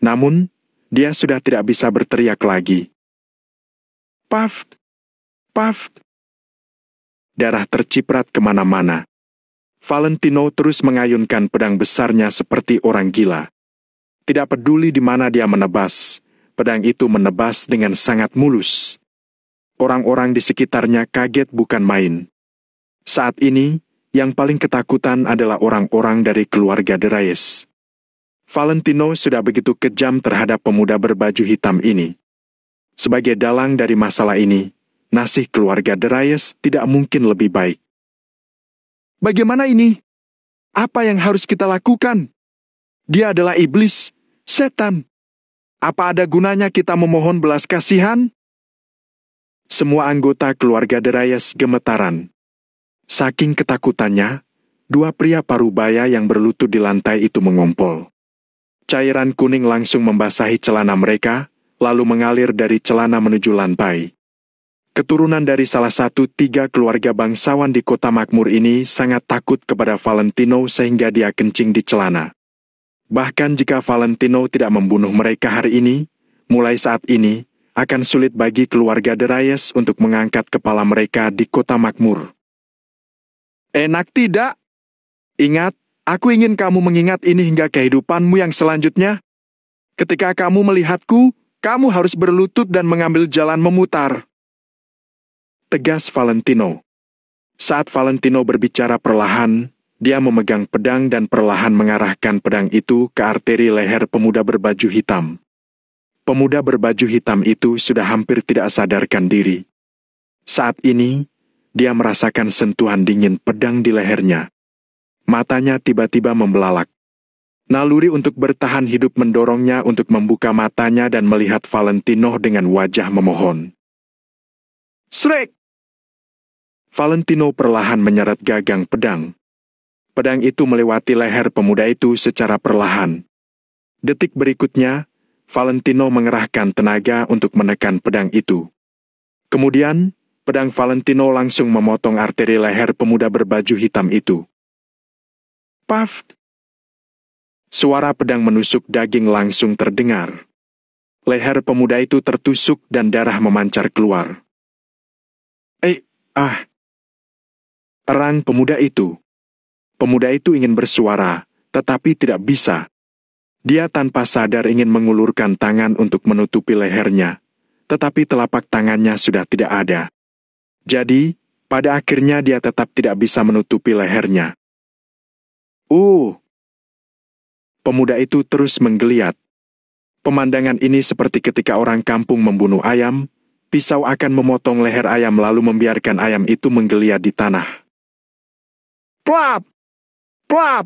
Namun, dia sudah tidak bisa berteriak lagi. Paf! Paf! Darah terciprat kemana-mana. Valentino terus mengayunkan pedang besarnya seperti orang gila. Tidak peduli di mana dia menebas, pedang itu menebas dengan sangat mulus. Orang-orang di sekitarnya kaget bukan main. Saat ini, yang paling ketakutan adalah orang-orang dari keluarga de Reyes. Valentino sudah begitu kejam terhadap pemuda berbaju hitam ini. Sebagai dalang dari masalah ini, nasib keluarga de Reyes tidak mungkin lebih baik. Bagaimana ini? Apa yang harus kita lakukan? Dia adalah iblis, setan. Apa ada gunanya kita memohon belas kasihan? Semua anggota keluarga de Reyes gemetaran. Saking ketakutannya, dua pria parubaya yang berlutut di lantai itu mengompol. Cairan kuning langsung membasahi celana mereka, lalu mengalir dari celana menuju lantai. Keturunan dari salah satu 3 keluarga bangsawan di kota makmur ini sangat takut kepada Valentino sehingga dia kencing di celana. Bahkan jika Valentino tidak membunuh mereka hari ini, mulai saat ini, akan sulit bagi keluarga de Reyes untuk mengangkat kepala mereka di kota makmur. Enak tidak? Ingat, aku ingin kamu mengingat ini hingga kehidupanmu yang selanjutnya. Ketika kamu melihatku, kamu harus berlutut dan mengambil jalan memutar. Tegas Valentino. Saat Valentino berbicara perlahan, dia memegang pedang dan perlahan mengarahkan pedang itu ke arteri leher pemuda berbaju hitam. Pemuda berbaju hitam itu sudah hampir tidak sadarkan diri. Saat ini, dia merasakan sentuhan dingin pedang di lehernya. Matanya tiba-tiba membelalak. Naluri untuk bertahan hidup mendorongnya untuk membuka matanya dan melihat Valentino dengan wajah memohon. Shrek! Valentino perlahan menyeret gagang pedang. Pedang itu melewati leher pemuda itu secara perlahan. Detik berikutnya, Valentino mengerahkan tenaga untuk menekan pedang itu. Kemudian, pedang Valentino langsung memotong arteri leher pemuda berbaju hitam itu. Paf! Suara pedang menusuk daging langsung terdengar. Leher pemuda itu tertusuk dan darah memancar keluar. Erang pemuda itu. Pemuda itu ingin bersuara, tetapi tidak bisa. Dia tanpa sadar ingin mengulurkan tangan untuk menutupi lehernya, tetapi telapak tangannya sudah tidak ada. Jadi, pada akhirnya dia tetap tidak bisa menutupi lehernya. Pemuda itu terus menggeliat. Pemandangan ini seperti ketika orang kampung membunuh ayam, pisau akan memotong leher ayam lalu membiarkan ayam itu menggeliat di tanah. Plap! Plap!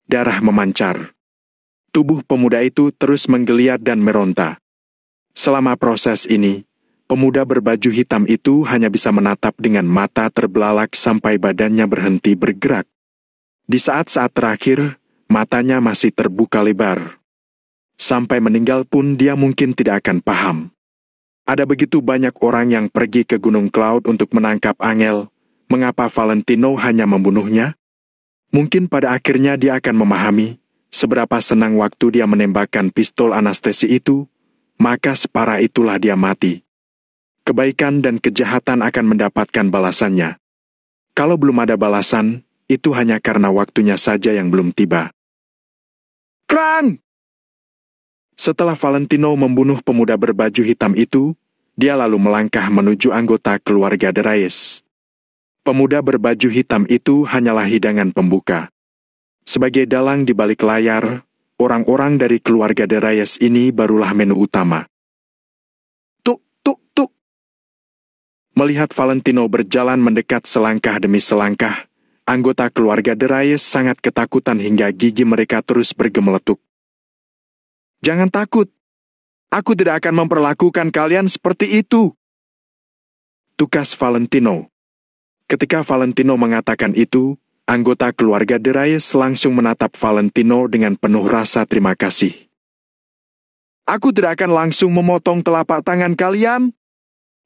Darah memancar. Tubuh pemuda itu terus menggeliat dan meronta. Selama proses ini, pemuda berbaju hitam itu hanya bisa menatap dengan mata terbelalak sampai badannya berhenti bergerak. Di saat-saat terakhir, matanya masih terbuka lebar. Sampai meninggal pun dia mungkin tidak akan paham. Ada begitu banyak orang yang pergi ke Gunung Cloud untuk menangkap Angel. Mengapa Valentino hanya membunuhnya? Mungkin pada akhirnya dia akan memahami seberapa senang waktu dia menembakkan pistol anestesi itu, maka separah itulah dia mati. Kebaikan dan kejahatan akan mendapatkan balasannya. Kalau belum ada balasan, itu hanya karena waktunya saja yang belum tiba. Krang! Setelah Valentino membunuh pemuda berbaju hitam itu, dia lalu melangkah menuju anggota keluarga de Reyes. Pemuda berbaju hitam itu hanyalah hidangan pembuka. Sebagai dalang di balik layar, orang-orang dari keluarga de Reyes ini barulah menu utama. Tuk, tuk, tuk. Melihat Valentino berjalan mendekat selangkah demi selangkah, anggota keluarga de Reyes sangat ketakutan hingga gigi mereka terus bergemeletuk. Jangan takut. Aku tidak akan memperlakukan kalian seperti itu. Tukas Valentino. Ketika Valentino mengatakan itu, anggota keluarga de Reyes langsung menatap Valentino dengan penuh rasa terima kasih. Aku tidak akan langsung memotong telapak tangan kalian.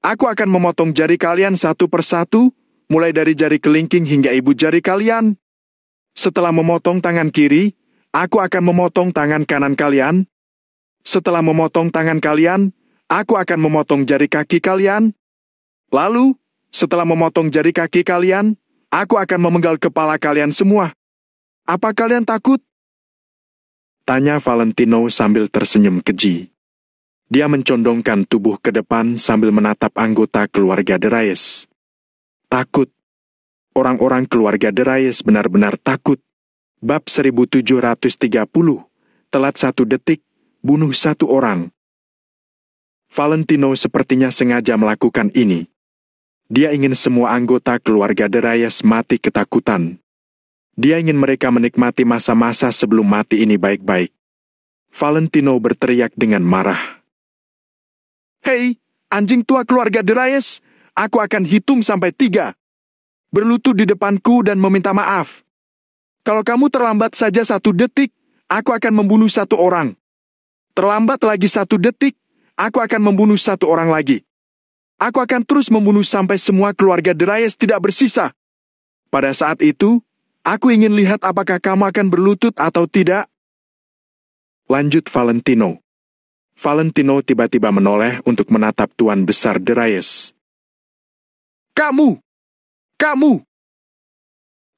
Aku akan memotong jari kalian satu persatu, mulai dari jari kelingking hingga ibu jari kalian. Setelah memotong tangan kiri, aku akan memotong tangan kanan kalian. Setelah memotong tangan kalian, aku akan memotong jari kaki kalian. Lalu, setelah memotong jari kaki kalian, aku akan memenggal kepala kalian semua. Apa kalian takut? Tanya Valentino sambil tersenyum keji. Dia mencondongkan tubuh ke depan sambil menatap anggota keluarga de Reyes. Takut. Orang-orang keluarga de Reyes benar-benar takut. Bab 1730. Telat 1 detik, bunuh 1 orang. Valentino sepertinya sengaja melakukan ini. Dia ingin semua anggota keluarga de Reyes mati ketakutan. Dia ingin mereka menikmati masa-masa sebelum mati ini baik-baik. Valentino berteriak dengan marah. Hei, anjing tua keluarga de Reyes, aku akan hitung sampai 3. Berlutut di depanku dan meminta maaf. Kalau kamu terlambat saja 1 detik, aku akan membunuh 1 orang. Terlambat lagi 1 detik, aku akan membunuh 1 orang lagi. Aku akan terus membunuh sampai semua keluarga de Reyes tidak bersisa. Pada saat itu, aku ingin lihat apakah kamu akan berlutut atau tidak. Lanjut Valentino. Valentino tiba-tiba menoleh untuk menatap Tuan Besar de Reyes. Kamu!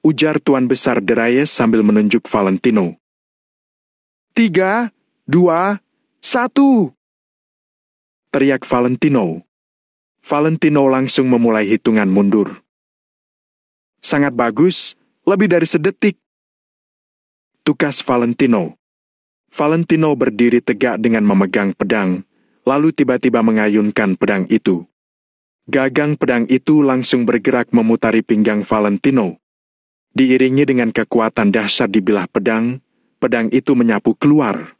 Ujar Tuan Besar de Reyes sambil menunjuk Valentino. 3, 2, 1. Teriak Valentino. Valentino langsung memulai hitungan mundur. Sangat bagus, lebih dari sedetik. Tukas Valentino. Valentino berdiri tegak dengan memegang pedang, lalu tiba-tiba mengayunkan pedang itu. Gagang pedang itu langsung bergerak memutari pinggang Valentino. Diiringi dengan kekuatan dahsyat di bilah pedang, pedang itu menyapu keluar.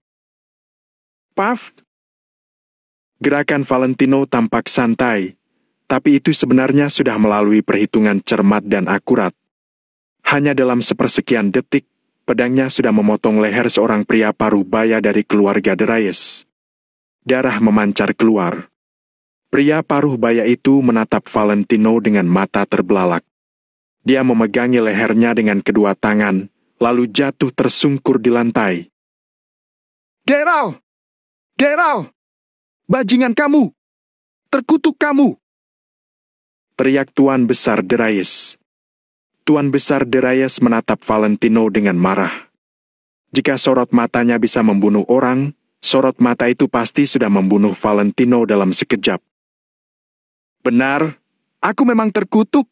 Paf! Gerakan Valentino tampak santai, tapi itu sebenarnya sudah melalui perhitungan cermat dan akurat. Hanya dalam sepersekian detik, pedangnya sudah memotong leher seorang pria paruh baya dari keluarga de Reyes. Darah memancar keluar. Pria paruh baya itu menatap Valentino dengan mata terbelalak. Dia memegangi lehernya dengan kedua tangan, lalu jatuh tersungkur di lantai. Geralt! Geralt! Bajingan kamu! Terkutuk kamu! Teriak Tuan Besar de Reyes. Tuan Besar de Reyes menatap Valentino dengan marah. Jika sorot matanya bisa membunuh orang, sorot mata itu pasti sudah membunuh Valentino dalam sekejap. Benar, aku memang terkutuk.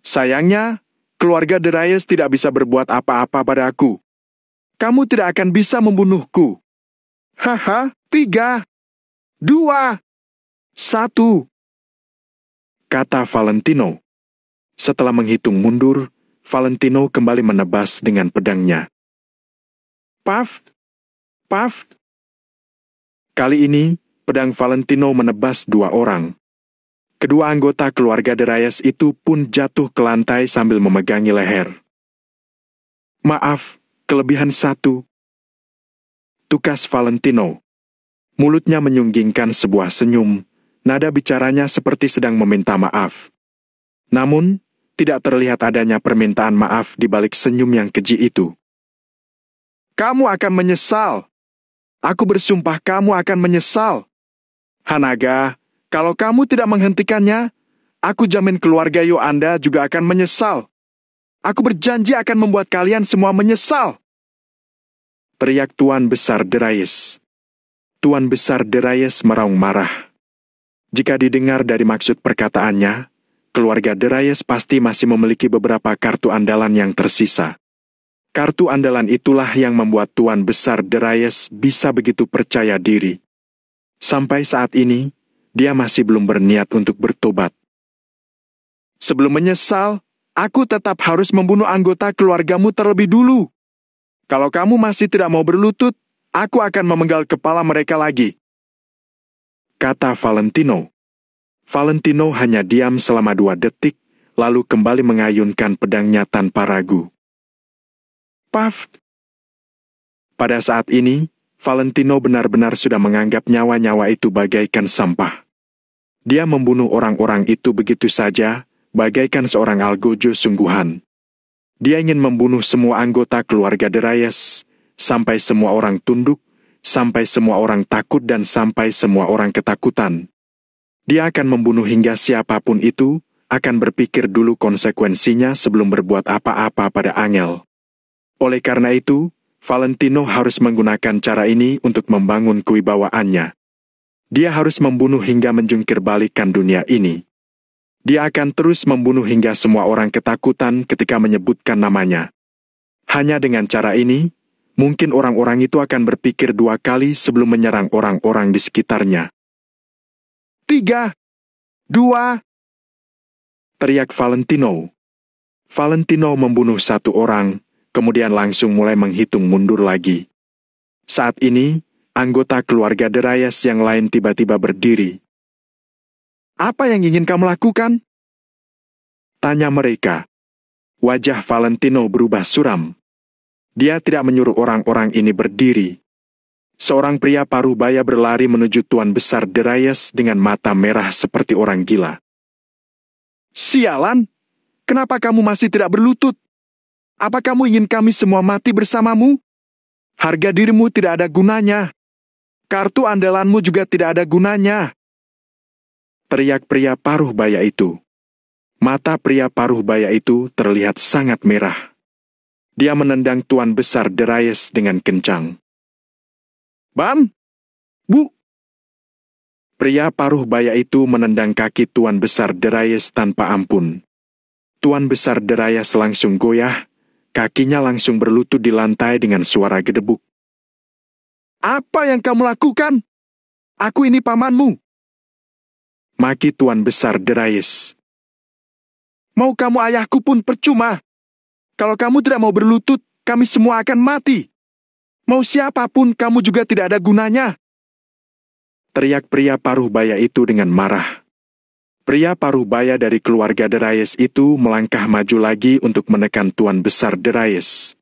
Sayangnya, keluarga de Reyes tidak bisa berbuat apa-apa padaku. Kamu tidak akan bisa membunuhku. Haha, 3, 2, 1. Kata Valentino. Setelah menghitung mundur, Valentino kembali menebas dengan pedangnya. Paf! Paf! Kali ini, pedang Valentino menebas 2 orang. Kedua anggota keluarga De Reyes itu pun jatuh ke lantai sambil memegangi leher. Maaf, kelebihan 1. Tukas Valentino. Mulutnya menyunggingkan sebuah senyum, nada bicaranya seperti sedang meminta maaf. Namun, tidak terlihat adanya permintaan maaf di balik senyum yang keji itu. Kamu akan menyesal. Aku bersumpah kamu akan menyesal. Hanaga, kalau kamu tidak menghentikannya, aku jamin keluarga Yoanda juga akan menyesal. Aku berjanji akan membuat kalian semua menyesal. Teriak Tuan Besar De Reyes. Tuan Besar De Reyes meraung marah. Jika didengar dari maksud perkataannya, keluarga De Reyes pasti masih memiliki beberapa kartu andalan yang tersisa. Kartu andalan itulah yang membuat Tuan Besar De Reyes bisa begitu percaya diri. Sampai saat ini, dia masih belum berniat untuk bertobat. Sebelum menyesal, aku tetap harus membunuh anggota keluargamu terlebih dulu. Kalau kamu masih tidak mau berlutut, aku akan memenggal kepala mereka lagi. Kata Valentino. Valentino hanya diam selama 2 detik, lalu kembali mengayunkan pedangnya tanpa ragu. Paf! Pada saat ini, Valentino benar-benar sudah menganggap nyawa-nyawa itu bagaikan sampah. Dia membunuh orang-orang itu begitu saja, bagaikan seorang algojo sungguhan. Dia ingin membunuh semua anggota keluarga De Reyes, sampai semua orang tunduk, sampai semua orang takut dan sampai semua orang ketakutan. Dia akan membunuh hingga siapapun itu, akan berpikir dulu konsekuensinya sebelum berbuat apa-apa pada Angel. Oleh karena itu, Valentino harus menggunakan cara ini untuk membangun kewibawaannya. Dia harus membunuh hingga menjungkir balikan dunia ini. Dia akan terus membunuh hingga semua orang ketakutan ketika menyebutkan namanya. Hanya dengan cara ini, mungkin orang-orang itu akan berpikir 2 kali sebelum menyerang orang-orang di sekitarnya. 3, 2, teriak Valentino. Valentino membunuh 1 orang, kemudian langsung mulai menghitung mundur lagi. Saat ini, anggota keluarga De Reyes yang lain tiba-tiba berdiri. Apa yang ingin kamu lakukan? Tanya mereka. Wajah Valentino berubah suram. Dia tidak menyuruh orang-orang ini berdiri. Seorang pria paruh baya berlari menuju Tuan Besar De Reyes dengan mata merah seperti orang gila. Sialan! Kenapa kamu masih tidak berlutut? Apa kamu ingin kami semua mati bersamamu? Harga dirimu tidak ada gunanya. Kartu andalanmu juga tidak ada gunanya. Teriak pria paruh baya itu. Mata pria paruh baya itu terlihat sangat merah. Dia menendang Tuan Besar De Reyes dengan kencang. Bam! Bu! Pria paruh baya itu menendang kaki Tuan Besar De Reyes tanpa ampun. Tuan Besar De Reyes langsung goyah, kakinya langsung berlutut di lantai dengan suara gedebuk. Apa yang kamu lakukan? Aku ini pamanmu. Maki Tuan Besar De Reyes. Mau kamu ayahku pun percuma. Kalau kamu tidak mau berlutut, kami semua akan mati. Mau siapapun kamu juga tidak ada gunanya. Teriak pria paruh baya itu dengan marah. Pria paruh baya dari keluarga De Reyes itu melangkah maju lagi untuk menekan Tuan Besar De Reyes.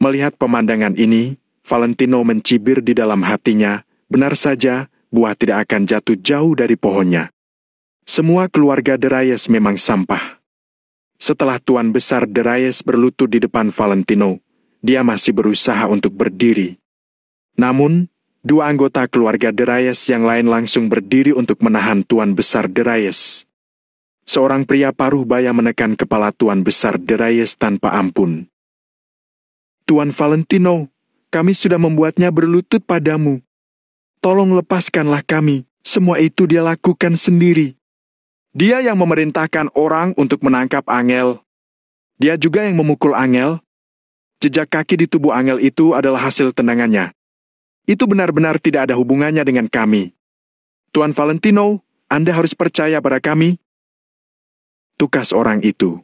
Melihat pemandangan ini, Valentino mencibir di dalam hatinya, benar saja, buah tidak akan jatuh jauh dari pohonnya. Semua keluarga De Reyes memang sampah. Setelah Tuan Besar De Reyes berlutut di depan Valentino, dia masih berusaha untuk berdiri. Namun, 2 anggota keluarga De Reyes yang lain langsung berdiri untuk menahan Tuan Besar De Reyes. Seorang pria paruh baya menekan kepala Tuan Besar De Reyes tanpa ampun. Tuan Valentino, kami sudah membuatnya berlutut padamu. Tolong lepaskanlah kami, semua itu dia lakukan sendiri. Dia yang memerintahkan orang untuk menangkap Angel. Dia juga yang memukul Angel. Jejak kaki di tubuh Angel itu adalah hasil tendangannya. Itu benar-benar tidak ada hubungannya dengan kami. Tuan Valentino, Anda harus percaya pada kami. Tukas orang itu.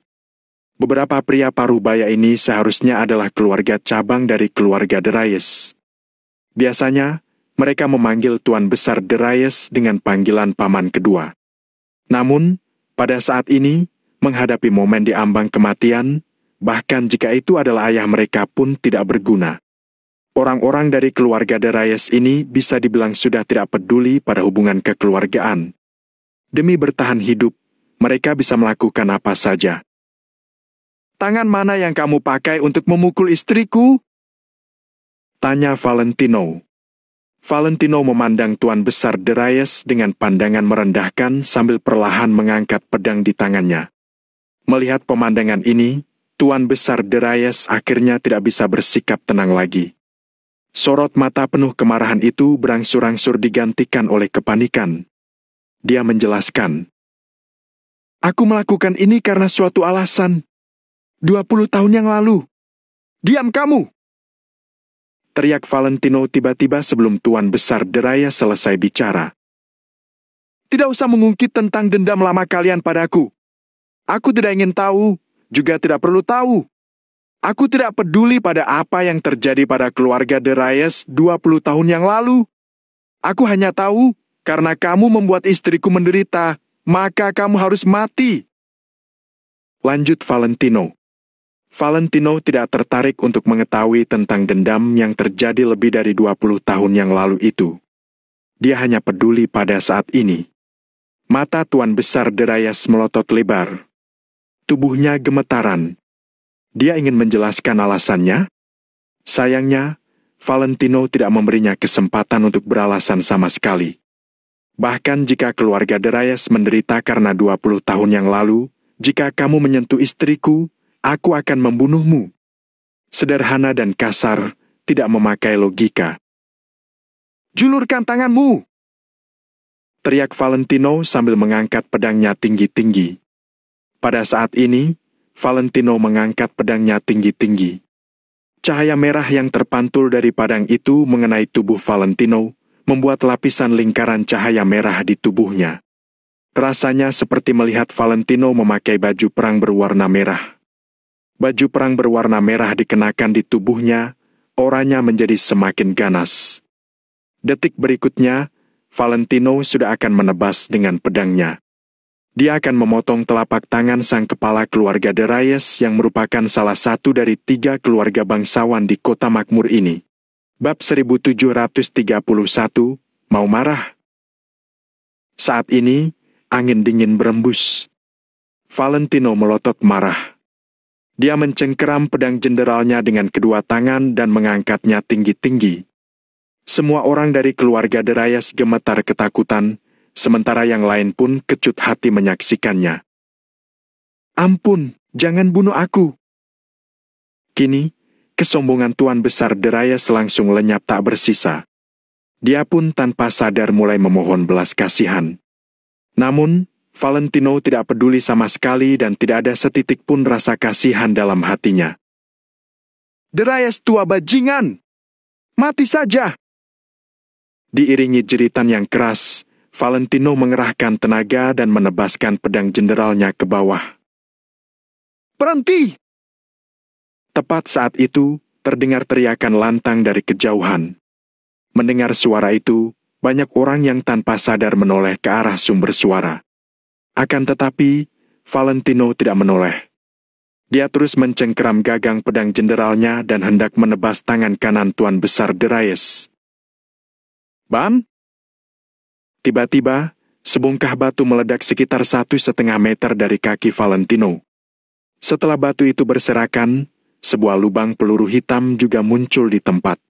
Beberapa pria parubaya ini seharusnya adalah keluarga cabang dari keluarga Darius. Biasanya, mereka memanggil Tuan Besar Darius dengan panggilan paman kedua. Namun, pada saat ini, menghadapi momen di ambang kematian, bahkan jika itu adalah ayah mereka pun tidak berguna. Orang-orang dari keluarga Darius ini bisa dibilang sudah tidak peduli pada hubungan kekeluargaan. Demi bertahan hidup, mereka bisa melakukan apa saja. "Tangan mana yang kamu pakai untuk memukul istriku?" tanya Valentino. Valentino memandang Tuan Besar Darius dengan pandangan merendahkan sambil perlahan mengangkat pedang di tangannya. Melihat pemandangan ini, Tuan Besar Darius akhirnya tidak bisa bersikap tenang lagi. Sorot mata penuh kemarahan itu berangsur-angsur digantikan oleh kepanikan. Dia menjelaskan, "Aku melakukan ini karena suatu alasan. 20 tahun yang lalu." "Diam kamu!" teriak Valentino tiba-tiba sebelum Tuan Besar Darius selesai bicara. "Tidak usah mengungkit tentang dendam lama kalian padaku. Aku tidak ingin tahu, juga tidak perlu tahu. Aku tidak peduli pada apa yang terjadi pada keluarga Darius 20 tahun yang lalu. Aku hanya tahu, karena kamu membuat istriku menderita, maka kamu harus mati." Lanjut Valentino. Valentino tidak tertarik untuk mengetahui tentang dendam yang terjadi lebih dari 20 tahun yang lalu itu. Dia hanya peduli pada saat ini. Mata Tuan Besar Darius melotot lebar. Tubuhnya gemetaran. Dia ingin menjelaskan alasannya. Sayangnya, Valentino tidak memberinya kesempatan untuk beralasan sama sekali. Bahkan jika keluarga Darius menderita karena 20 tahun yang lalu, jika kamu menyentuh istriku, aku akan membunuhmu. Sederhana dan kasar, tidak memakai logika. "Julurkan tanganmu!" teriak Valentino sambil mengangkat pedangnya tinggi-tinggi. Pada saat ini, Valentino mengangkat pedangnya tinggi-tinggi. Cahaya merah yang terpantul dari pedang itu mengenai tubuh Valentino, membuat lapisan lingkaran cahaya merah di tubuhnya. Rasanya seperti melihat Valentino memakai baju perang berwarna merah. Baju perang berwarna merah dikenakan di tubuhnya, auranya menjadi semakin ganas. Detik berikutnya, Valentino sudah akan menebas dengan pedangnya. Dia akan memotong telapak tangan sang kepala keluarga Darius yang merupakan salah satu dari 3 keluarga bangsawan di kota makmur ini. Bab 1731, Mau Marah? Saat ini, angin dingin berembus. Valentino melotot marah. Dia mencengkeram pedang jenderalnya dengan kedua tangan dan mengangkatnya tinggi-tinggi. Semua orang dari keluarga Darius gemetar ketakutan, sementara yang lain pun kecut hati menyaksikannya. "Ampun, jangan bunuh aku." Kini, kesombongan Tuan Besar Darius langsung lenyap tak bersisa. Dia pun tanpa sadar mulai memohon belas kasihan. Namun, Valentino tidak peduli sama sekali dan tidak ada setitik pun rasa kasihan dalam hatinya. "Darius tua bajingan! Mati saja!" Diiringi jeritan yang keras, Valentino mengerahkan tenaga dan menebaskan pedang jenderalnya ke bawah. "Berhenti!" Tepat saat itu, terdengar teriakan lantang dari kejauhan. Mendengar suara itu, banyak orang yang tanpa sadar menoleh ke arah sumber suara. Akan tetapi, Valentino tidak menoleh. Dia terus mencengkeram gagang pedang jenderalnya dan hendak menebas tangan kanan Tuan Besar Darius. "Bam!" Tiba-tiba, sebongkah batu meledak sekitar 1,5 meter dari kaki Valentino. Setelah batu itu berserakan, sebuah lubang peluru hitam juga muncul di tempat.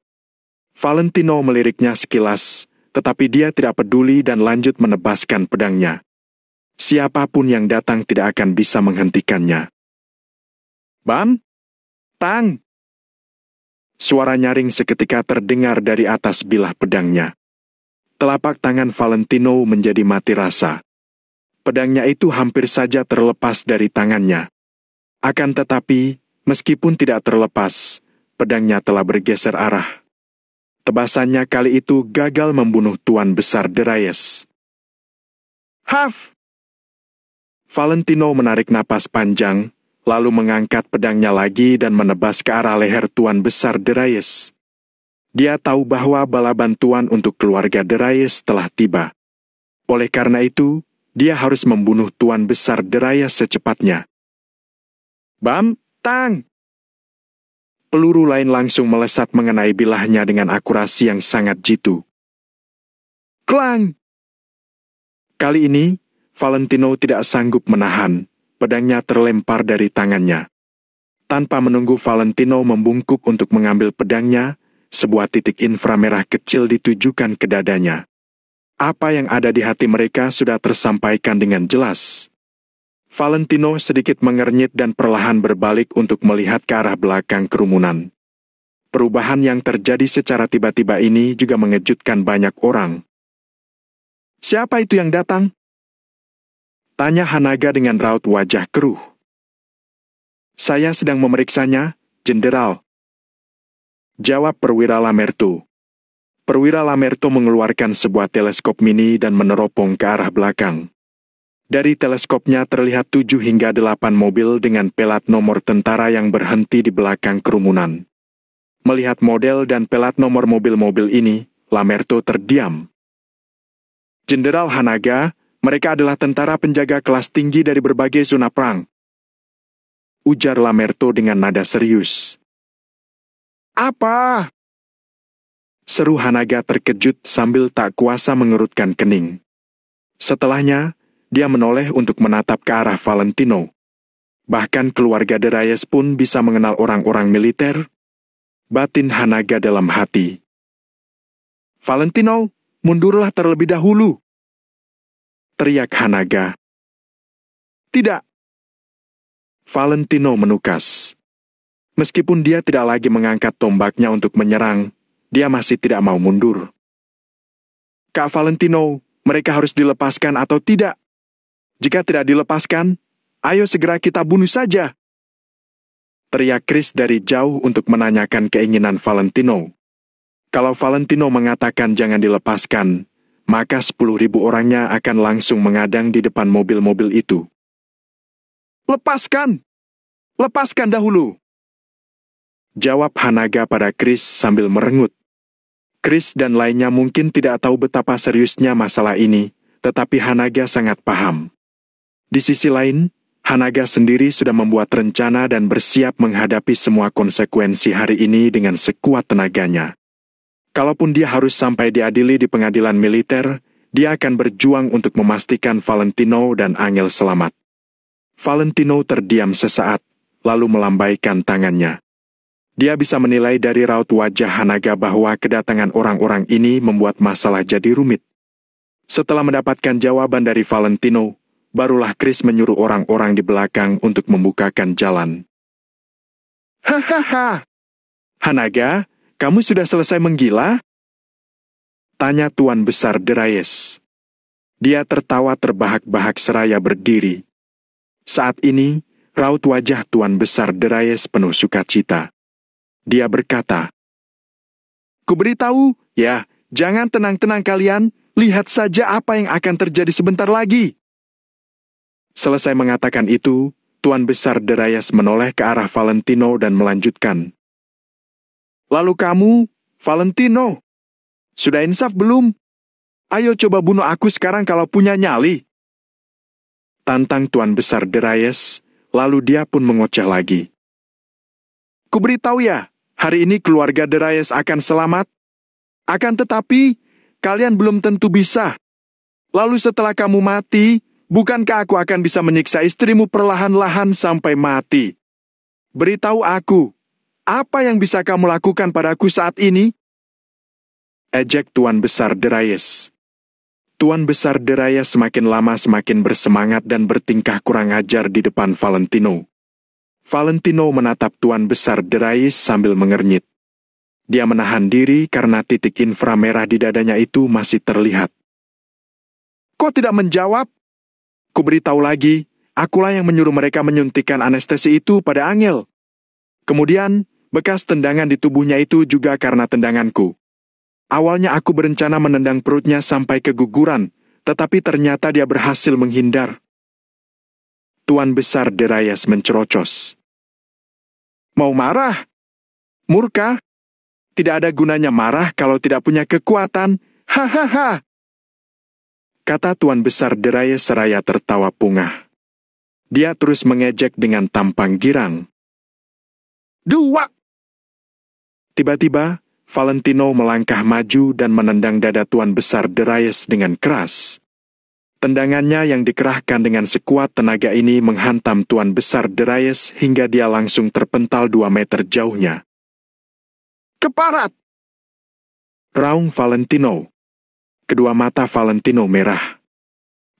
Valentino meliriknya sekilas, tetapi dia tidak peduli dan lanjut menebaskan pedangnya. Siapapun yang datang tidak akan bisa menghentikannya. "Bam! Tang!" Suara nyaring seketika terdengar dari atas bilah pedangnya. Telapak tangan Valentino menjadi mati rasa. Pedangnya itu hampir saja terlepas dari tangannya. Akan tetapi, meskipun tidak terlepas, pedangnya telah bergeser arah. Tebasannya kali itu gagal membunuh Tuan Besar Darius. "Haf!" Valentino menarik napas panjang, lalu mengangkat pedangnya lagi dan menebas ke arah leher Tuan Besar Darius. Dia tahu bahwa bala bantuan untuk keluarga Darius telah tiba. Oleh karena itu, dia harus membunuh Tuan Besar Darius secepatnya. Bam, tang! Peluru lain langsung melesat mengenai bilahnya dengan akurasi yang sangat jitu. Klang! Kali ini, Valentino tidak sanggup menahan. Pedangnya terlempar dari tangannya. Tanpa menunggu Valentino membungkuk untuk mengambil pedangnya, sebuah titik inframerah kecil ditujukan ke dadanya. Apa yang ada di hati mereka sudah tersampaikan dengan jelas. Valentino sedikit mengernyit dan perlahan berbalik untuk melihat ke arah belakang kerumunan. Perubahan yang terjadi secara tiba-tiba ini juga mengejutkan banyak orang. Siapa itu yang datang? Tanya Hanaga dengan raut wajah keruh. Saya sedang memeriksanya, Jenderal. Jawab Perwira Lamerto. Perwira Lamerto mengeluarkan sebuah teleskop mini dan meneropong ke arah belakang. Dari teleskopnya terlihat 7 hingga 8 mobil dengan pelat nomor tentara yang berhenti di belakang kerumunan. Melihat model dan pelat nomor mobil-mobil ini, Lamerto terdiam. Jenderal Hanaga, mereka adalah tentara penjaga kelas tinggi dari berbagai zona perang. Ujar Lamerto dengan nada serius. Apa? Seru Hanaga terkejut sambil tak kuasa mengerutkan kening. Setelahnya, dia menoleh untuk menatap ke arah Valentino. Bahkan keluarga Darius pun bisa mengenal orang-orang militer. Batin Hanaga dalam hati. Valentino, mundurlah terlebih dahulu. Teriak Hanaga. Tidak. Valentino menukas. Meskipun dia tidak lagi mengangkat tombaknya untuk menyerang, dia masih tidak mau mundur. Kak Valentino, mereka harus dilepaskan atau tidak? Jika tidak dilepaskan, ayo segera kita bunuh saja. Teriak Chris dari jauh untuk menanyakan keinginan Valentino. Kalau Valentino mengatakan jangan dilepaskan, maka 10.000 orangnya akan langsung mengadang di depan mobil-mobil itu. Lepaskan! Lepaskan dahulu! Jawab Hanaga pada Chris sambil merengut. Chris dan lainnya mungkin tidak tahu betapa seriusnya masalah ini, tetapi Hanaga sangat paham. Di sisi lain, Hanaga sendiri sudah membuat rencana dan bersiap menghadapi semua konsekuensi hari ini dengan sekuat tenaganya. Kalaupun dia harus sampai diadili di pengadilan militer, dia akan berjuang untuk memastikan Valentino dan Angel selamat. Valentino terdiam sesaat, lalu melambaikan tangannya. Dia bisa menilai dari raut wajah Hanaga bahwa kedatangan orang-orang ini membuat masalah jadi rumit. Setelah mendapatkan jawaban dari Valentino, barulah Chris menyuruh orang-orang di belakang untuk membukakan jalan. Hahaha! Hanaga, kamu sudah selesai menggila? Tanya Tuan Besar Darius. Dia tertawa terbahak-bahak seraya berdiri. Saat ini, raut wajah Tuan Besar Darius penuh sukacita. Dia berkata, Kuberitahu, ya, jangan tenang-tenang kalian, lihat saja apa yang akan terjadi sebentar lagi. Selesai mengatakan itu, Tuan Besar Darius menoleh ke arah Valentino dan melanjutkan. Lalu kamu, Valentino, sudah insaf belum? Ayo coba bunuh aku sekarang kalau punya nyali. Tantang Tuan Besar Darius, lalu dia pun mengoceh lagi. Kuberitahu ya, hari ini keluarga Darius akan selamat. Akan tetapi, kalian belum tentu bisa. Lalu setelah kamu mati, bukankah aku akan bisa menyiksa istrimu perlahan-lahan sampai mati? Beritahu aku, apa yang bisa kamu lakukan padaku saat ini? Ejek Tuan Besar Darius. Tuan Besar Darius semakin lama semakin bersemangat dan bertingkah kurang ajar di depan Valentino. Valentino menatap Tuan Besar Darius sambil mengernyit. Dia menahan diri karena titik inframerah di dadanya itu masih terlihat. Kok tidak menjawab? Kuberitahu lagi, akulah yang menyuruh mereka menyuntikkan anestesi itu pada Angel. Kemudian, bekas tendangan di tubuhnya itu juga karena tendanganku. Awalnya aku berencana menendang perutnya sampai keguguran, tetapi ternyata dia berhasil menghindar. Tuan Besar Darius mencerocos. Mau marah? Murka? Tidak ada gunanya marah kalau tidak punya kekuatan. Hahaha. Kata Tuan Besar Darius seraya tertawa pungah. Dia terus mengejek dengan tampang girang. Dua! Tiba-tiba, Valentino melangkah maju dan menendang dada Tuan Besar Darius dengan keras. Tendangannya yang dikerahkan dengan sekuat tenaga ini menghantam Tuan Besar Darius hingga dia langsung terpental 2 meter jauhnya. Keparat! Raung Valentino. Kedua mata Valentino merah.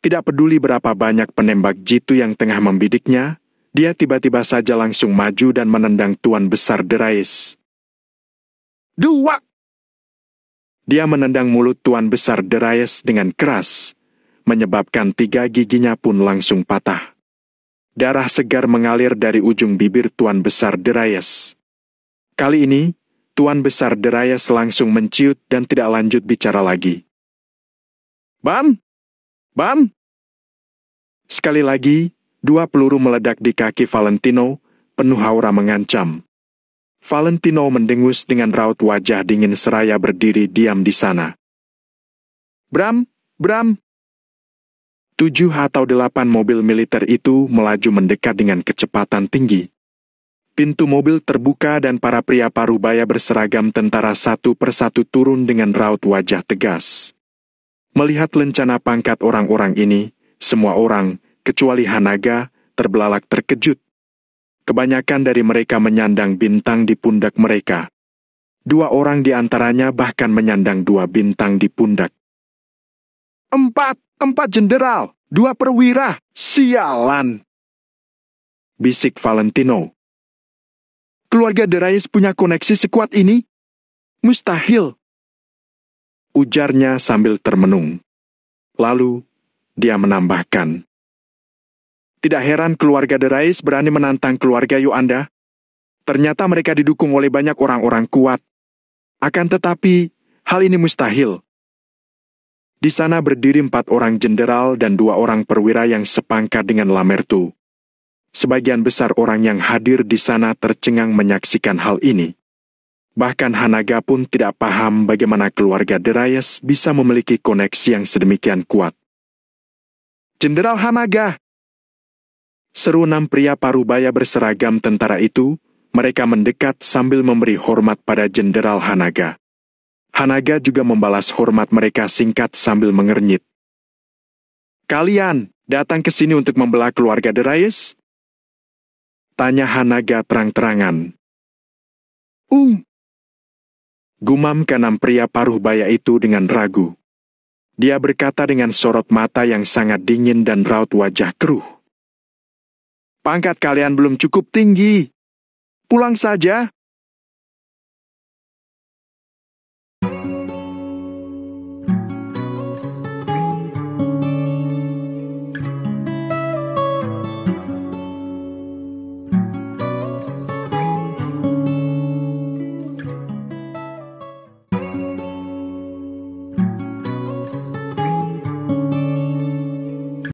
Tidak peduli berapa banyak penembak jitu yang tengah membidiknya, dia tiba-tiba saja langsung maju dan menendang Tuan Besar Darius. Dua! Dia menendang mulut Tuan Besar Darius dengan keras, menyebabkan 3 giginya pun langsung patah. Darah segar mengalir dari ujung bibir Tuan Besar Darius. Kali ini, Tuan Besar Darius langsung menciut dan tidak lanjut bicara lagi. Bam! Bam! Sekali lagi, 2 peluru meledak di kaki Valentino, penuh aura mengancam. Valentino mendengus dengan raut wajah dingin seraya berdiri diam di sana. Bram! Bram! 7 atau 8 mobil militer itu melaju mendekat dengan kecepatan tinggi. Pintu mobil terbuka dan para pria parubaya berseragam tentara satu persatu turun dengan raut wajah tegas. Melihat lencana pangkat orang-orang ini, semua orang, kecuali Hanaga, terbelalak terkejut. Kebanyakan dari mereka menyandang bintang di pundak mereka. 2 orang di antaranya bahkan menyandang 2 bintang di pundak. 4 jenderal, 2 perwira, sialan! Bisik Valentino. Keluarga Darius punya koneksi sekuat ini? Mustahil! Ujarnya sambil termenung. Lalu, dia menambahkan. Tidak heran keluarga Darius berani menantang keluarga Yuanda. Ternyata mereka didukung oleh banyak orang-orang kuat. Akan tetapi, hal ini mustahil. Di sana berdiri 4 orang jenderal dan 2 orang perwira yang sepangkat dengan Lamertu. Sebagian besar orang yang hadir di sana tercengang menyaksikan hal ini. Bahkan Hanaga pun tidak paham bagaimana keluarga Darius bisa memiliki koneksi yang sedemikian kuat. Jenderal Hanaga! Seru 6 pria parubaya berseragam tentara itu, mereka mendekat sambil memberi hormat pada Jenderal Hanaga. Hanaga juga membalas hormat mereka singkat sambil mengernyit. Kalian datang ke sini untuk membelah keluarga Darius? Tanya Hanaga terang-terangan. Gumam ke-6 pria parubaya itu dengan ragu. Dia berkata dengan sorot mata yang sangat dingin dan raut wajah keruh. Pangkat kalian belum cukup tinggi. Pulang saja.